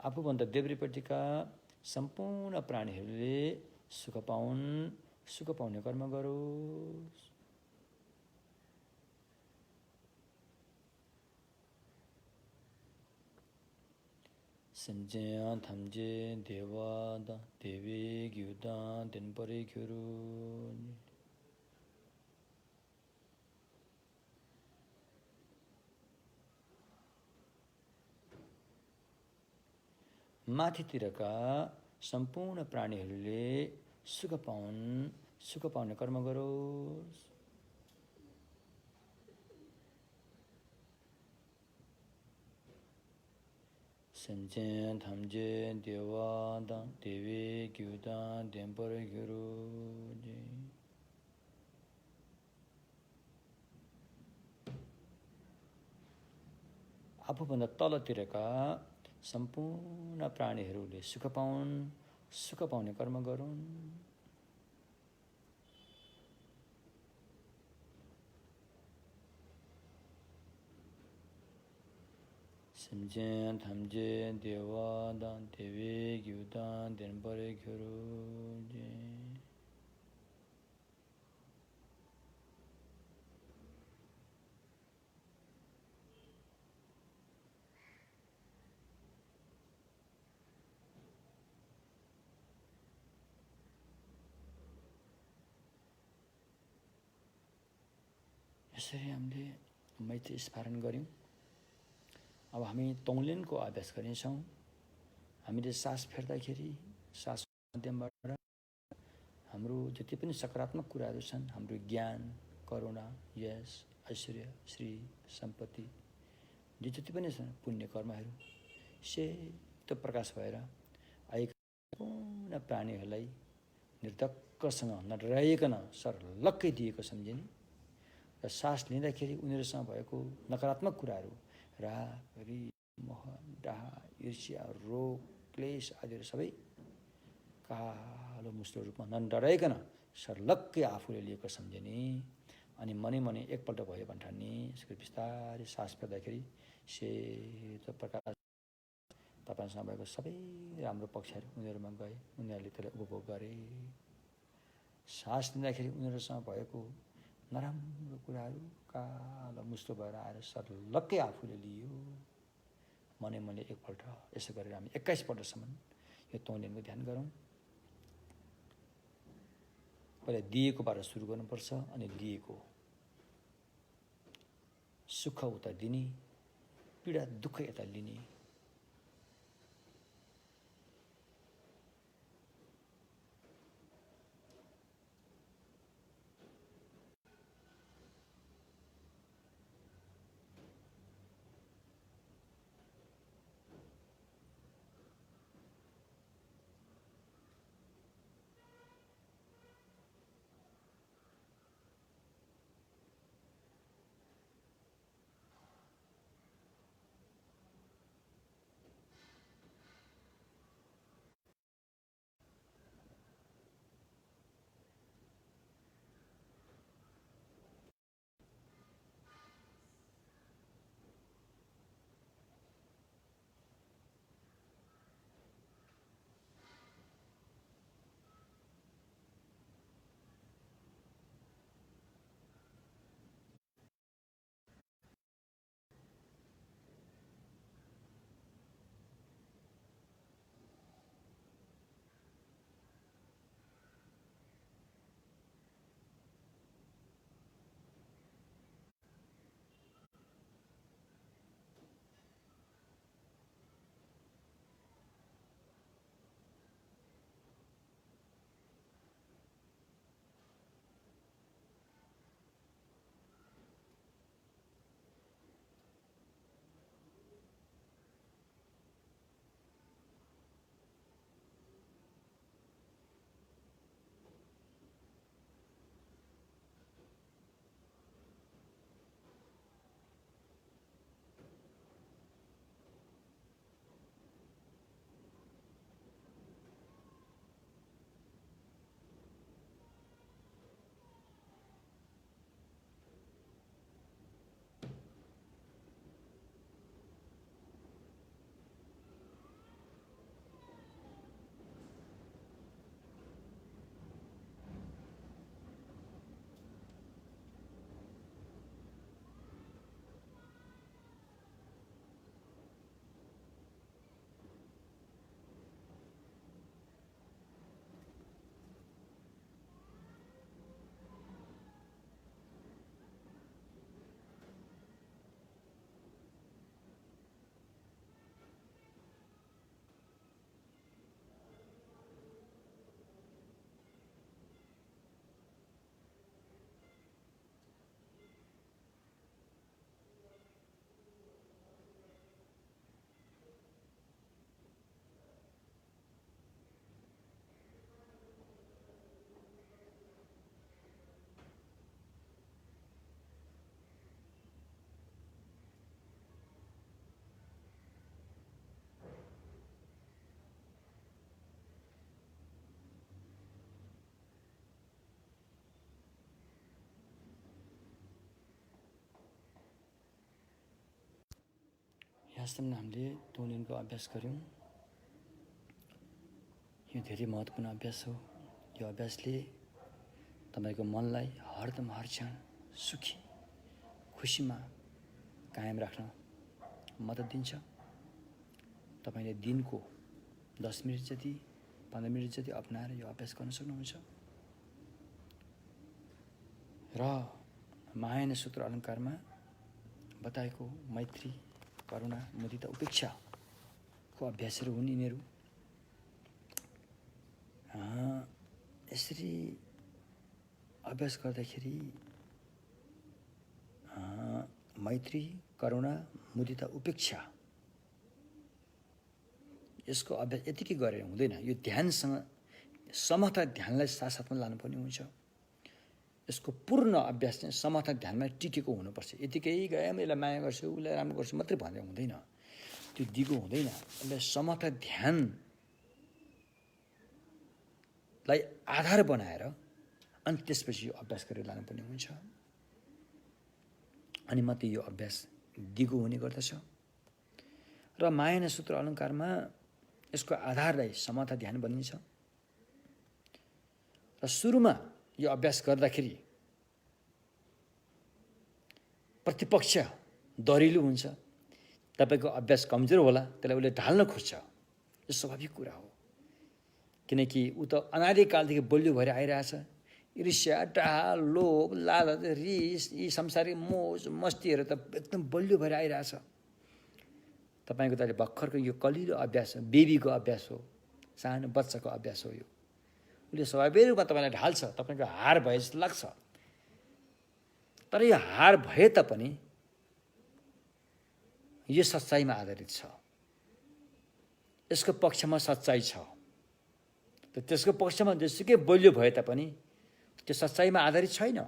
आफूभन्दा देब्रेपट्टिका सम्पूर्ण प्राणीहरूले सुख पाउने कर्म गरोस्। Sanjaya thamje dewa da devi gyuda denpare gyuru. माथितिरका सम्पूर्ण प्राणीहरूले सुख पाउने कर्म गरोस्। Sanjaya thamje dewa da devi gyuda denpare gyuru. आफूभन्दा तलतिरका सम्पूर्ण प्राणीहरूले सुख पाउने कर्म गरून्। Sanjaya thamje dewa da devi gyuda denpare gyuru. यसरी हामीले मैत्री स्मरण गर्यौं। अब हामी तोङलेनको अभ्यास गर्नेछौँ। हामीले सास फेर्दाखेरि सास माध्यमबाट हाम्रो जति पनि सकारात्मक कुराहरू छन्, हाम्रो ज्ञान, करुणा, यश, ऐश्वर्य, श्री, सम्पत्ति, जति पनि छन् पुण्य कर्महरू सेतो प्रकाश भएर आएका सम्पूर्ण प्राणीहरूलाई निर्धक्कसँग नडराइकन सर्लक्कै दिएको सम्झिने र सास लिँदाखेरि उनीहरूसँग भएको नकारात्मक कुराहरू, राग, रिस, मोह, डाह, ईर्ष्या, रोग, क्लेश आदिहरू सबै कालो मुस्लो रूपमा नडराइकन सर्लक्कै आफूले लिएको सम्झिने अनि मनै मनै एकपल्ट भयो भन्ठान्ने। यसरी बिस्तारै सास फेर्दाखेरि सेतो प्रकाश तपाईसँग भएको सबै राम्रो पक्षहरू उनीहरूमा गए, उनीहरूले त्यसलाई उपभोग गरे। सास लिँदाखेरि उनीहरूसँग भएको नराम्रो कुराहरू कालो मुस्लो भएर आएर सर्लक्कै आफूले लियो। मनै मनै एकपल्ट यसो गरेर हामी 21 पल्टसम्म यो तोङलेनको ध्यान गरौँ। पहिला दिएकोबाट सुरु गर्नुपर्छ अनि दिएको सुख उता दिने, पीडा दुःख यता लिने। शास्त्रमा हामीले 2 दिनको अभ्यास गऱ्यौँ। यो धेरै महत्त्वपूर्ण अभ्यास हो। यो अभ्यासले तपाईको मनलाई हरदम हर क्षण सुखी खुसीमा कायम राख्न मद्दत दिन्छ। तपाईले दिनको 10 मिनेट जति 15 मिनेट जति अपनाएर यो अभ्यास गर्न सक्नुहुन्छ। र महायान सूत्र अलङ्कारमा बताएको मैत्री करुणा मुदिता उपेक्षाको अभ्यासहरू हुन् यिनीहरू। यसरी अभ्यास गर्दाखेरि मैत्री करुणा मुदिता उपेक्षा यसको अभ्यास यतिकै गरेर हुँदैन। यो ध्यानसँग समता ध्यानलाई साथसाथमा लानुपर्ने हुन्छ। यसको पूर्ण अभ्यास चाहिँ समता ध्यानमा टिकेको हुनुपर्छ। यतिकै गए म यसलाई माया गर्छु उसलाई राम्रो गर्छु मात्रै भनेर हुँदैन। त्यो दिगो हुँदैन। यसलाई समता ध्यानलाई आधार बनाएर अनि त्यसपछि यो अभ्यास गरेर लानुपर्ने हुन्छ। अनि मात्रै यो अभ्यास दिगो हुने गर्दछ। र महायान सूत्र अलङ्कारमा यसको आधारलाई समता ध्यान भनिन्छ। र सुरुमा यो अभ्यास गर्दाखेरि प्रतिपक्ष दरिलो हुन्छ। तपाईको अभ्यास कमजोर होला, त्यसलाई उसले ढाल्न खोज्छ। यो स्वाभाविक कुरा हो। किनकि ऊ त अनादिकालदेखि बलियो भएर आइरहेछ। ईर्ष्या डाहा लोभ लालच रिस यी संसारिक मोज मस्तीहरू त एकदम बलियो भएर आइरहेछ। तपाईको त भर्खरको यो कलिलो अभ्यास हो, बेबीको अभ्यास हो, सानो बच्चाको अभ्यास हो। यो उसले स्वाभाविक रूपमा तपाईँलाई ढाल्छ। तपाईँको हार भए जस्तो लाग्छ। तर यो हार भए तापनि यो सच्चाइमा आधारित छ। यसको पक्षमा सच्चाइ छ। त त्यसको पक्षमा जेसुकै बलियो भए तापनि त्यो सच्चाइमा आधारित छैन।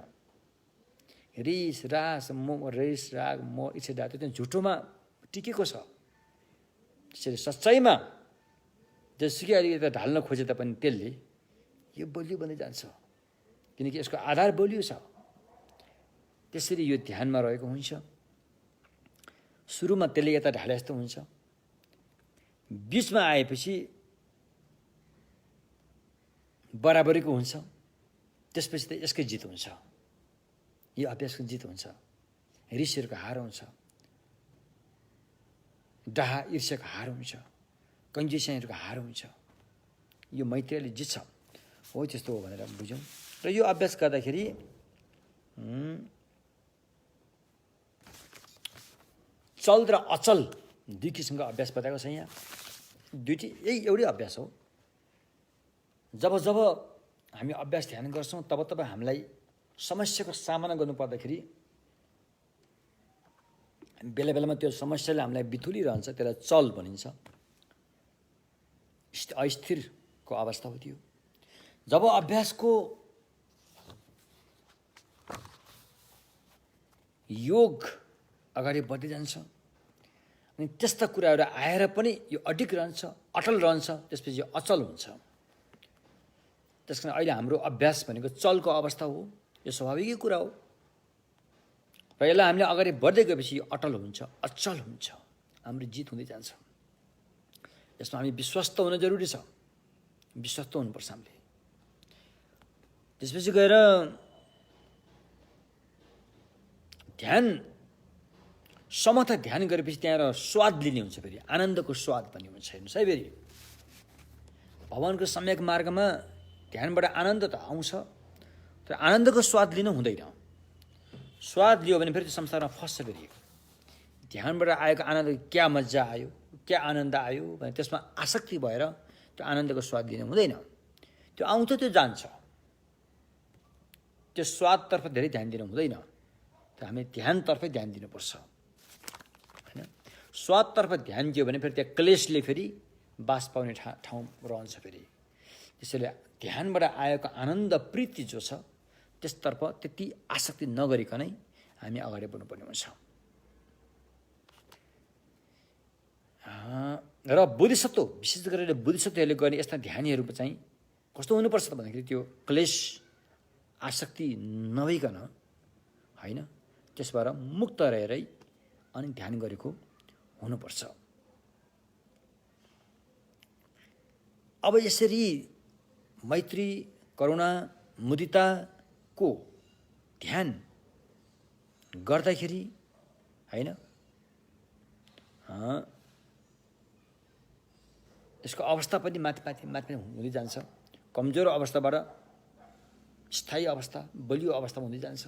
रिस राग मोह इच्छा त्यो चाहिँ झुटोमा टिकेको छ। त्यसरी सच्चाइमा जेसुकै अलिकति ढाल्न खोजे तापनि त्यसले यो बलियो बन्दै जान्छ। किनकि यसको आधार बलियो छ। त्यसरी यो ध्यानमा रहेको हुन्छ। सुरुमा त्यसले यता ढाले जस्तो हुन्छ। बीचमा आएपछि बराबरीको हुन्छ। त्यसपछि त यसकै जित हुन्छ। यो अभ्यासको जित हुन्छ। ऋषिहरूको हार हुन्छ। डाहा ईर्ष्याको हार हुन्छ। कन्जुसियाहरूको हार हुन्छ। यो मैत्रीले जित्छ। हो त्यस्तो हो भनेर बुझौँ। र यो अभ्यास गर्दाखेरि चल र अचल दुई किसिमको अभ्यास बताएको छ यहाँ। दुईटी यही एउटै अभ्यास हो। जब जब हामी अभ्यास ध्यान गर्छौँ तब तब हामीलाई समस्याको सामना गर्नु पर्दाखेरि बेला बेलामा त्यो समस्याले हामीलाई बिथुलिरहन्छ। त्यसलाई चल भनिन्छ। अस्थिरको अवस्था हो त्यो। जब अभ्यासको योग अगाडि बढ्दै जान्छ अनि त्यस्ता कुराहरू आएर पनि यो अडिग रहन्छ, अटल रहन्छ, त्यसपछि यो अचल हुन्छ। त्यसकारण अहिले हाम्रो अभ्यास भनेको चलको अवस्था हो। यो स्वाभाविकै कुरा हो। र यसलाई हामीले अगाडि बढ्दै गएपछि यो अटल हुन्छ, अचल हुन्छ। हाम्रो जित हुँदै जान्छ। यसमा हामी विश्वस्त हुन जरुरी छ। विश्वस्त हुनुपर्छ हामीले। त्यसपछि गएर ध्यान समता ध्यान गरेपछि त्यहाँ स्वाद लिने हुन्छ। फेरि आनन्दको स्वाद भन्ने हुन्छ। हेर्नुहोस् है, फेरि भगवानको सम्यक मार्गमा ध्यानबाट आनन्द त आउँछ, तर आनन्दको स्वाद लिन हुँदैन। स्वाद लियो भने फेरि त्यो संसारमा फस्छ। फेरि ध्यानबाट आएको आनन्द क्या मजा आयो, क्या आनन्द आयो भने त्यसमा आसक्ति भएर त्यो आनन्दको स्वाद लिन हुँदैन। त्यो आउँछ, त्यो जान्छ। त्यो स्वादतर्फ धेरै ध्यान दिनु हुँदैन। तर हामी ध्यानतर्फै ध्यान दिनुपर्छ। होइन, स्वादतर्फ ध्यान दियो भने फेरि त्यहाँ क्लेशले फेरि बास पाउने ठाउँ रहन्छ। फेरि त्यसैले ध्यानबाट आएको आनन्द प्रीति जो छ त्यसतर्फ त्यति आसक्ति नगरिकनै हामी अगाडि बढ्नुपर्ने हुन्छ। र बोधिसत्व, विशेष गरेर बोधिसत्वहरूले गर्ने यस्ता ध्यानीहरू चाहिँ कस्तो हुनुपर्छ त भन्दाखेरि त्यो क्लेश आसक्ति नभइकन होइन, त्यसबाट मुक्त रहेरै अनि ध्यान गरेको हुनुपर्छ। अब यसरी मैत्री करुणा मुदिताको ध्यान गर्दाखेरि हैन यसको अवस्था पनि माथि हुँदै जान्छ। कमजोर अवस्थाबाट स्थायी अवस्था बलियो अवस्थामा हुँदै जान्छ।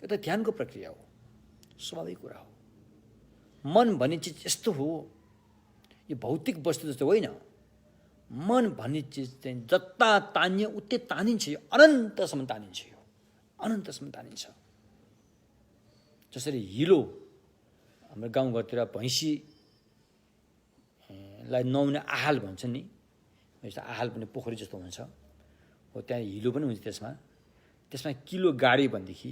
यो त ध्यानको प्रक्रिया हो, स्वाभाविक कुरा हो। मन भन्ने चिज यस्तो हो, यो भौतिक वस्तु जस्तो होइन। मन भन्ने चिज चाहिँ जता तानियो उतै तानिन्छ, यो अनन्तसम्म तानिन्छ, यो अनन्तसम्म तानिन्छ। जसरी हिलो हाम्रो गाउँघरतिर भैँसीलाई नुहाउने आहाल भन्छ नि, यस्तो आहाल पनि पोखरी जस्तो हुन्छ हो, त्यहाँ हिलो पनि हुन्छ। त्यसमा किलो गाडी भनेदेखि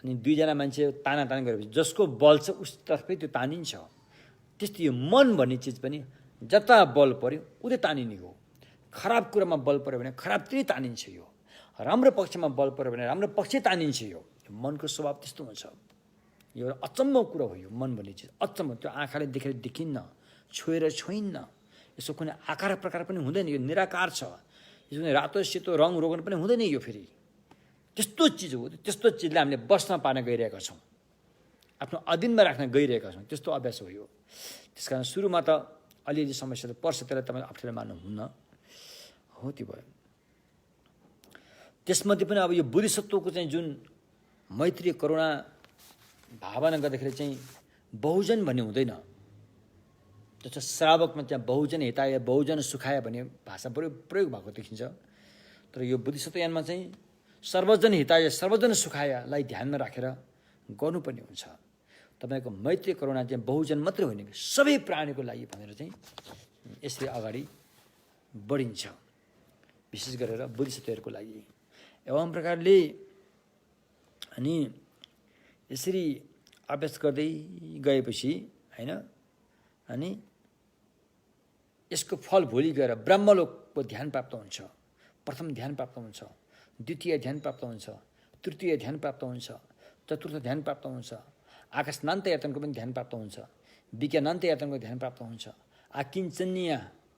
अनि दुईजना मान्छे तानातान गरेपछि जसको बल छ उसतर्फै त्यो तानिन्छ। त्यस्तै यो मन भन्ने चिज पनि जता बल पर्यो उतै तानिने हो। खराब कुरामा बल पर्यो भने खराबतिर तानिन्छ, यो राम्रो पक्षमा बल पर्यो भने राम्रो पक्ष तानिन्छ। यो मनको स्वभाव त्यस्तो हुन्छ। यो अचम्म कुरा हो, यो मन भन्ने चिज अचम्म। त्यो आँखाले देखेर देखिन्न, छोएर छोइन्न, यसो कुनै आकार प्रकार पनि हुँदैन, यो निराकार छ। यसो कुनै रातो सेतो रङ रोगन पनि हुँदैन यो। फेरि त्यस्तो चिज हो, त्यस्तो चिजलाई हामीले बस्न पार्न गइरहेका छौँ, आफ्नो अधीनमा राख्न गइरहेका छौँ। त्यस्तो अभ्यास हो यो। त्यस कारण सुरुमा त अलिअलि समस्या त पर्छ, त्यसलाई तपाईँ अप्ठ्यारो मान्नुहुन्न हो, त्यो भयो। त्यसमध्ये पनि अब यो बोधिसत्वको चाहिँ जुन मैत्री करुणा भावना गर्दाखेरि चाहिँ बहुजन भन्ने हुँदैन। जस्तो श्रावकमा त्यहाँ बहुजन हिताय बहुजन सुखाय भन्ने भाषा प्रयोग भएको देखिन्छ। तर यो बोधिसत्वयानमा चाहिँ सर्वजन हिताय सर्वजन सुखायलाई ध्यानमा राखेर गर्नुपर्ने हुन्छ। तपाईँको मैत्री करुणा चाहिँ बहुजन मात्रै होइन कि सबै प्राणीको लागि भनेर चाहिँ यसरी अगाडि बढिन्छ, विशेष गरेर बोधिसत्वहरूको लागि। एवं प्रकारले अनि यसरी अभ्यास गर्दै गएपछि हैन अनि यसको फल भोलि गएर ब्रह्मलोकको ध्यान प्राप्त हुन्छ। प्रथम ध्यान प्राप्त हुन्छ, द्वितीय ध्यान प्राप्त हुन्छ, तृतीय ध्यान प्राप्त हुन्छ, चतुर्थ ध्यान प्राप्त हुन्छ, आकाशनान्त यातनको पनि ध्यान प्राप्त हुन्छ, विज्ञानान्त यातनको ध्यान प्राप्त हुन्छ, आकिञ्चनीय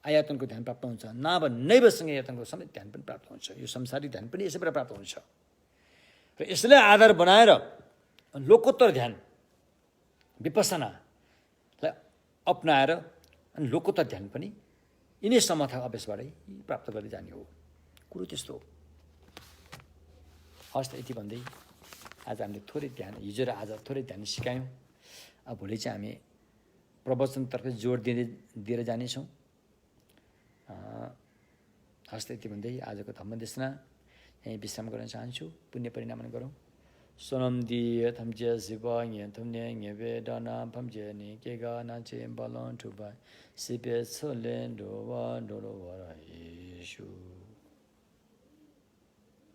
आयातनको ध्यान प्राप्त हुन्छ, नाभ नैवसँग यातनको समेत ध्यान पनि प्राप्त हुन्छ। यो संसारी ध्यान पनि यसैबाट प्राप्त हुन्छ। र यसलाई आधार बनाएर लोकोत्तर ध्यान विपස්සनालाई अपनाएर अनि लोकोत्तर ध्यान पनि यिनै समर्थ अभ्यासबाटै प्राप्त गर्दै जाने हो। कुरो त्यस्तो हो। हस् त यति भन्दै आज हामीले थोरै ध्यान, हिजो र आज थोरै ध्यान सिकायौँ। अब भोलि चाहिँ हामी प्रवचनतर्फ जोड दिएर जानेछौँ। हस् त यति भन्दै आजको धम्मदेशना यहीँ विश्राम गर्न चाहन्छु। पुण्य परिणाम गरौँ। सोनम दिए थम्जे शिवा न्ये थम्ने न्ये वेदना फम्जे नि केगा नाचे बलन ठुबा सिपे छलेन डोवा डोलो वरा येशु